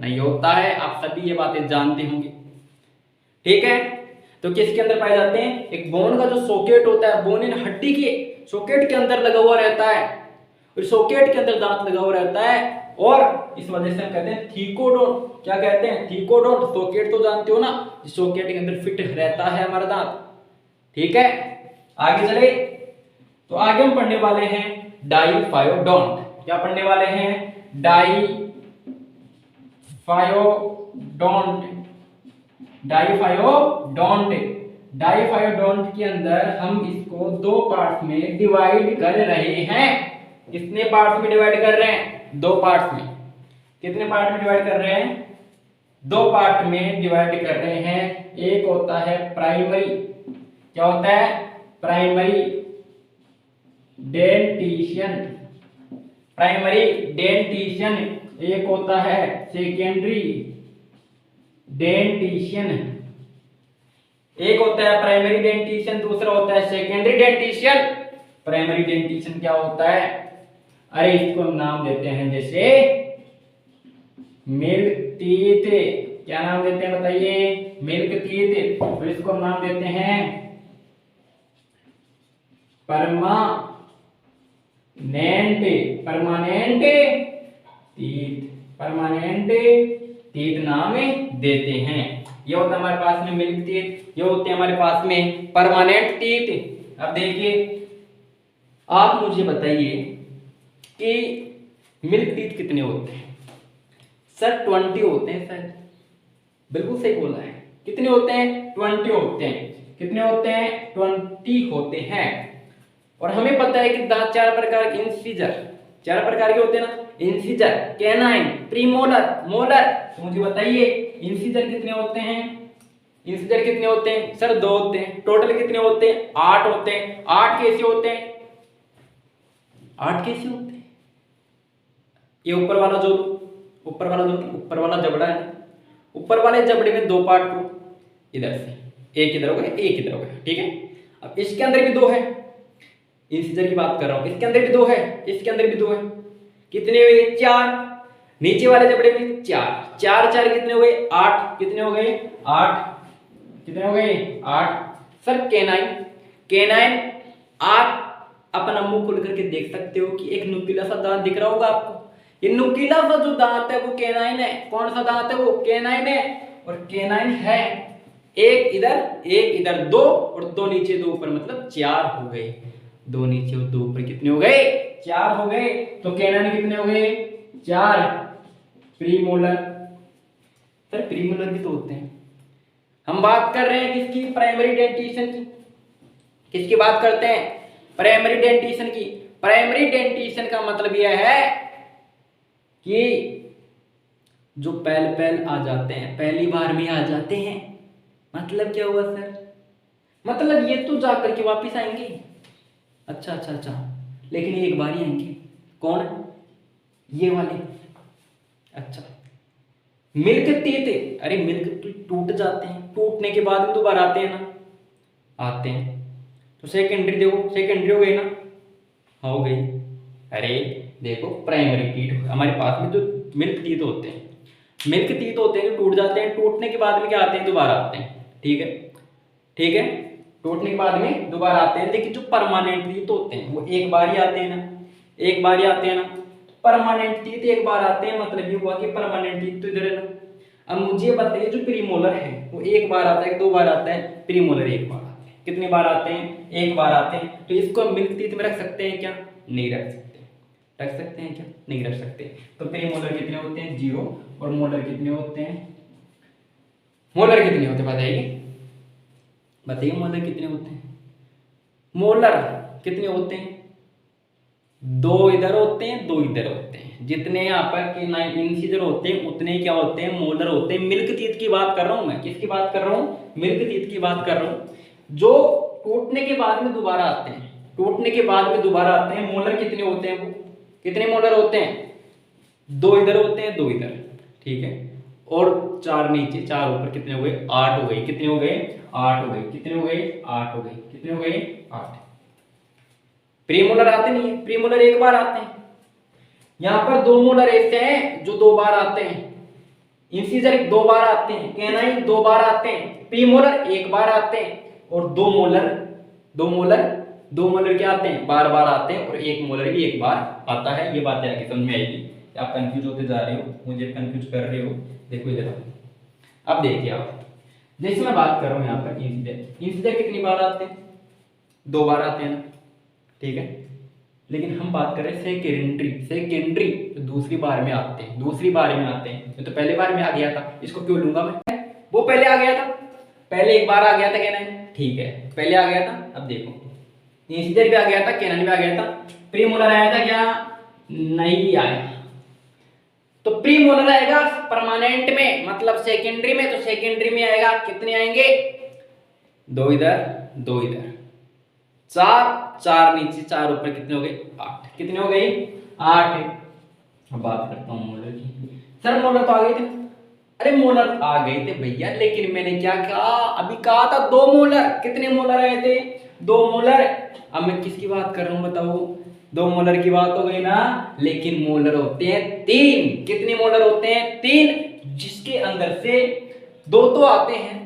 नहीं होता है। आप सभी ये बातें जानते होंगे, ठीक है। तो किसके अंदर पाए जाते हैं? एक बोन का जो सॉकेट होता है, बोन इन हड्डी के सॉकेट के अंदर लगा हुआ रहता है, और सॉकेट के अंदर दांत लगा हुआ रहता है, और इस वजह से हम कहते हैं थीकोडोंट। क्या कहते हैं? थीकोडोंट। सॉकेट तो जानते हो ना, सॉकेट के अंदर फिट रहता है हमारा दांत, ठीक है। आगे चले तो आगे हम पढ़ने वाले हैं डाइफायोडोंट। क्या पढ़ने वाले हैं? डाइफायोडोंट। डाइफायोडोंट। डाइफायोडोंट के अंदर हम इसको दो पार्ट में डिवाइड कर रहे हैं। कितने पार्ट में डिवाइड कर रहे हैं? दो पार्ट में। कितने पार्ट में डिवाइड कर रहे हैं? दो पार्ट में डिवाइड कर रहे हैं। एक होता है प्राइमरी। क्या होता है? Primary dentition. Primary dentition. एक होता है सेकेंडरी डेंटिशन। एक होता है प्राइमरी डेंटिशन, दूसरा होता है सेकेंडरी डेंटिशन। प्राइमरी डेंटिशन क्या होता है? अरे इसको नाम देते हैं जैसे मिल्क टीथ। क्या नाम देते हैं बताइए? Milk teeth. और इसको नाम देते हैं परमानेंट टीथ। परमानेंट टीथ नाम देते हैं। ये होता है हमारे पास में मिल्क टीथ, ये होते हैं हमारे पास में परमानेंट टीथ। अब देखिए, आप मुझे बताइए कि मिल्क टीथ कितने होते हैं? सर 20 होते हैं सर। बिल्कुल सही बोला है। कितने होते हैं? 20 होते हैं। कितने होते हैं? 20 होते हैं। और हमें पता है कि दांत चार प्रकार के, इंसिजर चार प्रकार के होते हैं ना, इंसिजर, कैनाइन, प्रीमोलर, मोलर। तो मुझे बताइए इंसिजर कितने होते हैं? इंसिजर कितने होते हैं? सर 2 होते हैं। टोटल कितने होते हैं? 8 होते हैं। 8 कैसे होते हैं? 8 कैसे होते हैं? ये ऊपर वाला जो ऊपर वाला जबड़ा है, ऊपर वाले जबड़े में 2 पार्ट को इधर से एक इधर हो गया, एक इधर हो गया, ठीक है। अब इसके अंदर भी 2 है, इंसिजर की बात कर रहा हूं। इसके अंदर भी 2 है, इसके अंदर भी 2 है। कितने हुए? 4। नीचे वाले जबड़े में 4, 4 4 कितने हो गए? 8। कितने हो गए? 8। कितने हो गए? 8। सर कैनाइन, कैनाइन आप अपना मुंह खोल करके देख सकते हो कि एक नुकीला सा दांत दिख रहा होगा आपको। ये नुकीला सा जो दांत है वो कैनाइन है। कौन सा दांत है? वो कैनाइन है। और कैनाइन है एक इधर 2 और 2 नीचे 2 ऊपर, मतलब 4 हो गए। 2 नीचे और 2 ऊपर कितने हो गए? 4 हो गए। तो कैनाइन कितने हो गए? 4। प्रीमोलर, सर प्रीमोलर भी तो होते हैं। हम बात कर रहे हैं किसकी? प्राइमरी डेंटिशन की। किसकी बात करते हैं? प्राइमरी डेंटिशन की। प्राइमरी डेंटिशन का मतलब यह है कि जो पहल आ जाते हैं, पहली बार में आ जाते हैं। मतलब क्या हुआ सर? मतलब ये तो जाकर के वापस आएंगे। अच्छा, लेकिन ये एक बार ही आएंगे। कौन? ये वाले। अच्छा, मिल्क टीथ। अरे मिल्क टूट जाते हैं, टूटने के बाद में दोबारा आते हैं ना? आते हैं। तो सेकेंडरी देखो, सेकेंडरी हो गई ना? हो गई। अरे देखो, प्राइमरी टीथ हमारे पास में जो मिल्क टीथ होते हैं, मिल्क टीथ होते हैं जो टूट जाते हैं, टूटने के बाद में क्या आते हैं? दोबारा आते हैं, ठीक है, ठीक है। टूटने के बाद में दोबारा आते हैं। लेकिन जो परमानेंट टीथ होते हैं वो एक बार ही आते हैं ना? एक बार ही आते हैं ना? परमानेंट टीथ एक बार आते हैं, मतलब ये हुआ कि परमानेंट टीथ तो इधर है ना। अब मुझे बताइए जो प्रीमोलर है वो एक बार आता है, 2 बार आता है? प्रीमोलर एक बार आते हैं। कितनी बार आते हैं? एक बार आते हैं। तो इसको हम मिल्क टीथ में रख सकते हैं क्या? नहीं रख सकते। रख सकते हैं क्या? नहीं रख सकते। तो प्रीमोलर कितने होते हैं? 0। और मोलर कितने होते हैं? मोलर कितने होते हैं बताइए? बताइए मोलर कितने होते हैं? मोलर कितने होते हैं? 2 इधर होते हैं, 2 इधर होते हैं। जितने यहाँ पर के इंसिजर होते हैं उतने क्या होते हैं? मोलर होते हैं। मिल्क टीथ की बात कर रहा हूं मैं। किसकी बात कर रहा हूं? मिल्क टीथ की बात कर रहा हूं, जो टूटने के बाद में दोबारा आते हैं। टूटने के बाद में दोबारा आते हैं। मोलर कितने होते हैं? वो कितने मोलर होते हैं? दो इधर होते हैं, दो इधर, ठीक है, और चार नीचे, चार ऊपर, कितने हो गए? 8 हो गए। कितने हो गए? 8 हो गए। कितने हो गए? 8 हो गए। कितने हो गए? 8। प्रीमोलर आते नहीं है, प्रीमोलर एक बार आते हैं। यहां पर दो मोलर ऐसे हैं जो दो बार आते हैं, इंसीजर दो बार आते हैं, कैनाइन दो बार आते हैं, प्रीमोलर एक बार आते हैं, और दो मोलर, दो मोलर क्या आते हैं? बार बार आते हैं, और एक मोलर भी एक बार आता है। ये बातें आगे समझ में आएगी। आप कंफ्यूज होते जा रहे हो, मुझे कंफ्यूज कर रहे हो, देखो इधर। अब देखिए आप, जैसे मैं बात कर रहा हूं यहाँ पर इंसीजर, इंसीजर कितनी बार आते हैं? दो बार आते हैं, ठीक है। लेकिन हम बात करें सेकेंडरी, सेकेंडरी तो दूसरी बार में आते हैं, दूसरी बार में आते हैं। ये तो पहले बार में आ गया था, इसको क्यों लूंगा मैं? वो पहले आ गया था, पहले एक बार आ गया था कैनाइन, ठीक है, पहले आ गया था। अब देखो इंसीजर भी आ गया था, कैनाइन भी आ गया था, प्रीमोलर आया था क्या? नहीं आया। तो प्रीमोलर आएगा परमानेंट में, मतलब सेकेंडरी में, तो सेकेंडरी में आएगा, कितने आएंगे? दो इधर, दो इधर, चार, चार नीचे, चार ऊपर, कितने हो गए? 8। कितने हो गए? 8। अब बात करता हूँ मोलर की। सर मोलर तो आ गए थे। अरे मोलर आ गए थे भैया, लेकिन मैंने क्या कहा? अभी कहा था दो मोलर। कितने मोलर आए थे? दो मोलर। अब मैं किसकी बात कर रहा हूँ बताओ? दो मोलर की बात हो गई ना, लेकिन मोलर होते हैं 3। कितने मोलर होते हैं? 3, जिसके अंदर से दो तो आते हैं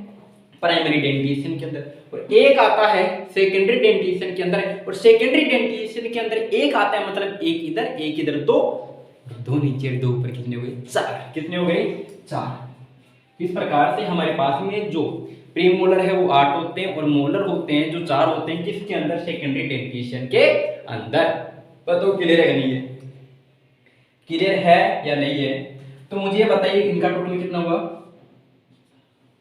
प्राइमरी डेंटिएशन के अंदर, और एक आता है सेकेंडरी डेंटिएशन के अंदर, और सेकेंडरी डेंटिएशन के अंदर एक आता है, मतलब एक इधर, एक इधर, दो नीचे, दो ऊपर, कितने हो गए? 4। कितने हो गए? 4। इस प्रकार से हमारे पास में जो प्रीमोलर है वो 8 होते हैं, और मोलर होते हैं जो 4 होते हैं, किसके अंदर? सेकेंडरी डेंटिएशन के अंदर। बताओ क्लियर है या नहीं है? क्लियर है या नहीं है? तो मुझे बताइए इनका टोटल कितना हुआ?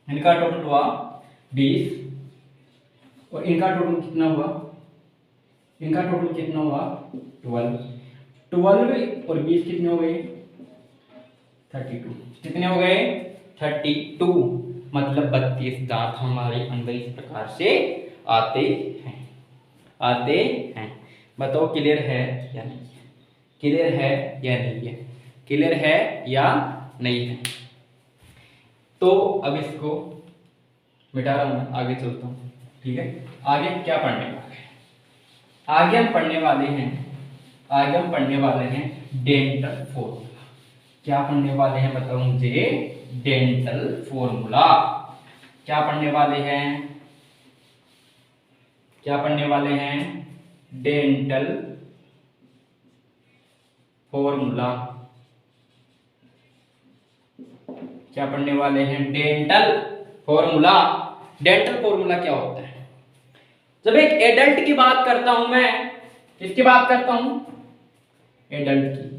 इनका टोटल हुआ 20, और इनका टोटल कितना हुआ? इनका टोटल कितना हुआ? 12। 12 और 20 कितने हो गए? 32। कितने हो गए? 32, मतलब 32 दांत हमारे अंदर इस प्रकार से आते हैं, आते हैं। बताओ क्लियर है या नहीं है? क्लियर है या नहीं है? क्लियर है या नहीं है? तो अब इसको मिटा रहा हूं, आगे चलता हूं, ठीक है। आगे क्या पढ़ने वाले हैं? आगे हम पढ़ने वाले हैं, आगे हम पढ़ने वाले हैं डेंटल फॉर्मूला। क्या पढ़ने वाले हैं बताओ मुझे? Dental formula. क्या पढ़ने वाले हैं? क्या पढ़ने वाले हैं? Dental formula. क्या पढ़ने वाले हैं? Dental formula. डेंटल फॉर्मूला क्या होता है? जब एक एडल्ट की बात करता हूं मैं, किसकी बात करता हूं? एडल्ट की।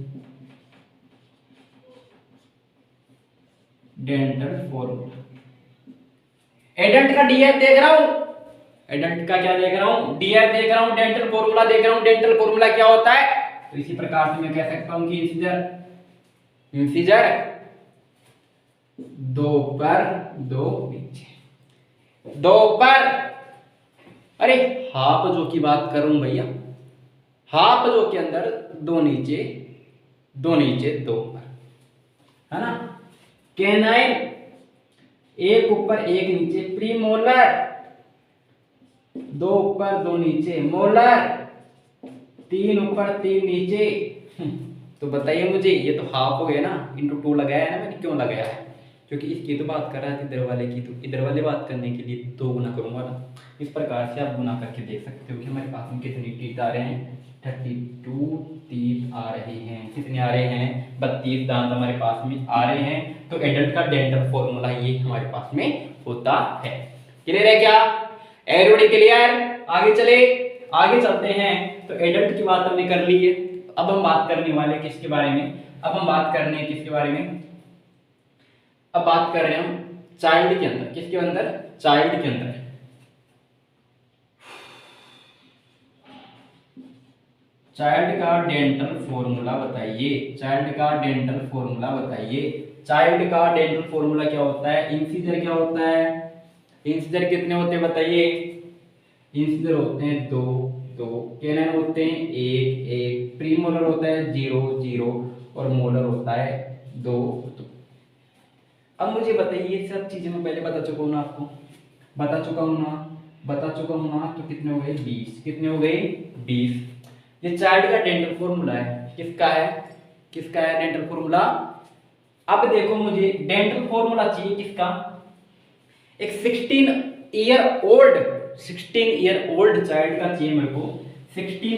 Dental formula. एडल्ट का डीएफ देख रहा हूं, एडल्ट का क्या देख रहा हूं? डीएफ देख रहा हूं, डेंटल फॉर्मूला देख रहा हूं। डेंटल फॉर्मूला क्या होता है? तो इसी प्रकार से मैं कह सकता हूं कि इंसीजर, इंसीजर दो ऊपर, दो नीचे, दो ऊपर, अरे हाफ जो की बात करूं भैया, हाफ जो के अंदर दो नीचे, दो नीचे, दो ऊपर, है ना। कैनाइन एक ऊपर एक नीचे, प्रीमोलर दो ऊपर दो नीचे, मोलर तीन ऊपर तीन नीचे। तो बताइए मुझे, ये तो हाफ हो गया ना, इंटू 2 लगाया है ना मैंने। क्यों लगाया है? क्योंकि इसकी तो बात कर रहा था इधर वाले की, तो इधर वाले बात करने के लिए 2 गुना करूंगा ना। इस प्रकार से आप गुना करके देख सकते हो कि हमारे पास में कितनी टीथ आ रहे हैं। 32 टीथ आ रहे हैं। कितने आ रहे हैं? 32 दांत हमारे पास में आ रहे हैं। तो एडल्ट का डेंटल फॉर्मूला ये हमारे पास में होता है। क्लियर है क्या? Everybody clear? आगे चले, आगे चलते हैं। तो एडल्ट की बात हमने कर ली है। अब हम बात करने वाले किसके बारे में? अब हम बात करने हैं किसके बारे में? अब बात कर रहे हैं हम चाइल्ड के अंदर। किसके अंदर? चाइल्ड के अंदर। चाइल्ड का डेंटल फॉर्मूला बताइए। चाइल्ड का डेंटल फॉर्मूला बताइए। चाइल्ड का डेंटल फॉर्मूला क्या होता है? इंसीजर क्या होता है? इंसीजर कितने होते हैं बताइए? इंसीजर होते हैं 2 2, कैनाइन होते हैं 1 1, प्रीमोलर होता है 0 0, और मोलर होता है 2। अब मुझे बताइए, ये सब चीजें मैं पहले बता चुका हूँ ना आपको, बता चुका हूँ ना, तो कितने हो गए 20। कितने हो गए 20। ये चार्ट का डेंटल फॉर्मूला है, किसका है डेंटल फॉर्मूला। अब देखो मुझे डेंटल फॉर्मूला चाहिए किसका, एक 16 ईयर ओल्ड चाइल्ड का चाहिए मेरे को। 16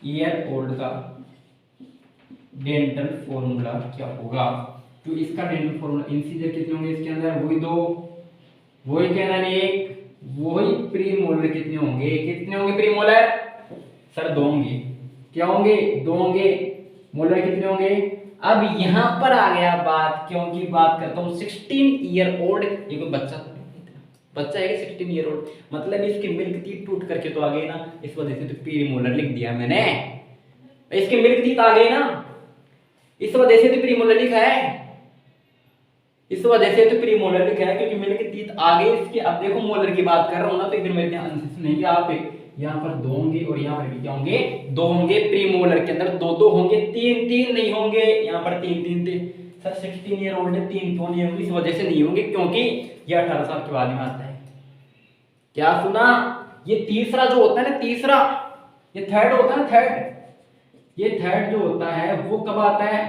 ईयर ओल्ड का डेंटल फॉर्मूला क्या होगा। तो इसका डेंटल फॉर्मूला इंसीजर कितने होंगे इसके अंदर, वही 2, वही कैनन 1, वही प्रीमोलर कितने होंगे प्रीमोलर सर 2 होंगे। क्या होंगे 2 होंगे। मोलर कितने होंगे। अब यहां पर आ गया बात, क्योंकि बात करता हूं 16 ईयर ओल्ड, ये कोई बच्चा है कि 16 ईयर ओल्ड, मतलब इसके मिल्क टीथ टूट करके तो आ गए ना, इस वजह से तो प्रीमोलर लिख दिया मैंने। इसके मिल्क टीथ आ गए ना, इस वजह से तो प्रीमोलर लिखा है, क्योंकि मिल्क टीथ आ गए इसके। अब देखो मोलर की बात कर रहा हूं ना, तो इधर मेरे ध्यान से सुनेंगे आप। यहाँ पर 2 होंगे और यहाँ पर भी क्या होंगे 2 होंगे। प्रीमोलर के अंदर 2 होंगे, 3 नहीं होंगे। यहाँ पर 3 सर 16 ईयर ओल्ड है, 3 क्यों नहीं होंगे, इस वजह से नहीं होंगे क्योंकि ये 18 साल के बाद में आता है। क्या सुना, ये तीसरा जो होता है ना, तीसरा, ये थर्ड होता है ना, ये थर्ड जो होता है वो कब आता है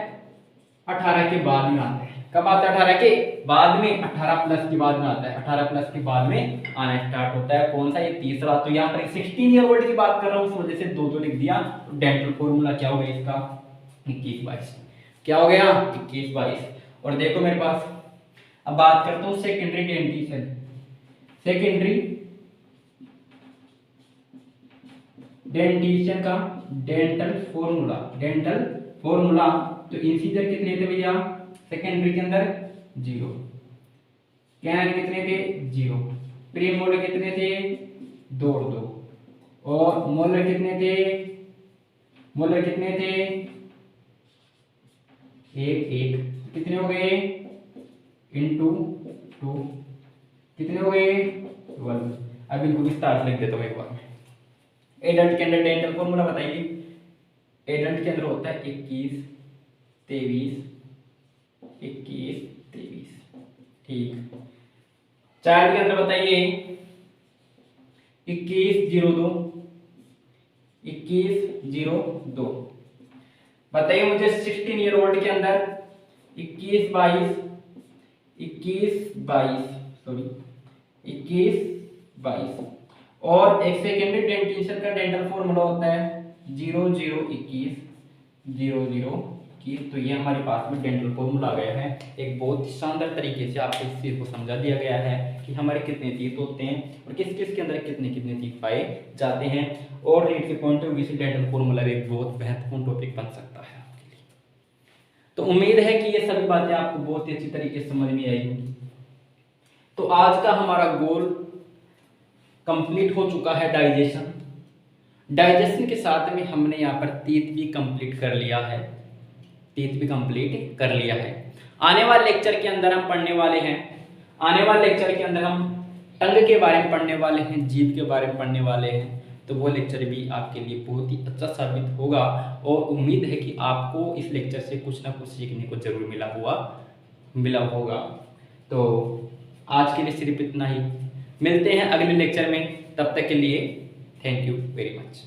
18 के बाद में आता है। कब आता है 18 के बाद में, 18 प्लस के बाद में आता है। 18 प्लस के बाद में आना स्टार्ट होता है। कौन सा, ये तीसरा। तो यहाँ पर 16 ईयर ओल्ड की बात कर रहा हूँ, उस वजह से 2 लिख दिया। तो डेंटल फॉर्मूला क्या हो गया इसका 21-22। क्या हो गया 21-22। और देखो मेरे पास, अब बात करता हूँ सेकेंडरी डेंटिशन। सेकेंडरी डेंटिशन का डेंटल फॉर्मूला, तो इंसीजर कितने थे भैया सेकेंडरी के अंदर 0, कैनन कितने थे 0, प्रीमोलर कितने थे 2 और मोलर कितने थे 1। कितने हो गए इनटू 2 कितने हो गए 12। अब इनको विस्तार से लिख देता हूं एक बार में। एडल्ट के अंदर डेंटल फॉर्मूला बताइए। एडल्ट के अंदर होता है 21 23। ठीक। चाइल्ड के अंदर बताइए 21-02। बताइए मुझे 16 ईयर ओल्ड के अंदर 21-22 और एक सेकेंडरी डेंटिशन का डेंटल फॉर्मूला होता है 00-21। तो ये हमारे पास में डेंटल फॉर्मूला आ गया है। एक बहुत शानदार तरीके से आपको इस चीज को समझा दिया गया है कि हमारे कितने टीथ होते हैं और किस किस के अंदर कितने टीथ पाए जाते हैं। और नीट के पॉइंट ऑफ व्यू से डेंटल फॉर्मूला एक बहुत महत्वपूर्ण टॉपिक बन सकता है आपके लिए। तो उम्मीद है कि ये सभी बातें आपको बहुत ही अच्छी तरीके से समझ में आई होंगी। तो आज का हमारा गोल कंप्लीट हो चुका है, डाइजेशन के साथ में हमने यहाँ पर टीथ भी कंप्लीट कर लिया है। आने वाले लेक्चर के अंदर हम पढ़ने वाले हैं, टंग के बारे में पढ़ने वाले हैं, जीभ के बारे में पढ़ने वाले हैं। तो वो लेक्चर भी आपके लिए बहुत ही अच्छा साबित होगा और उम्मीद है कि आपको इस लेक्चर से कुछ ना कुछ सीखने को जरूर मिला होगा। तो आज के लिए सिर्फ इतना ही, मिलते हैं अगले लेक्चर में, तब तक के लिए थैंक यू वेरी मच।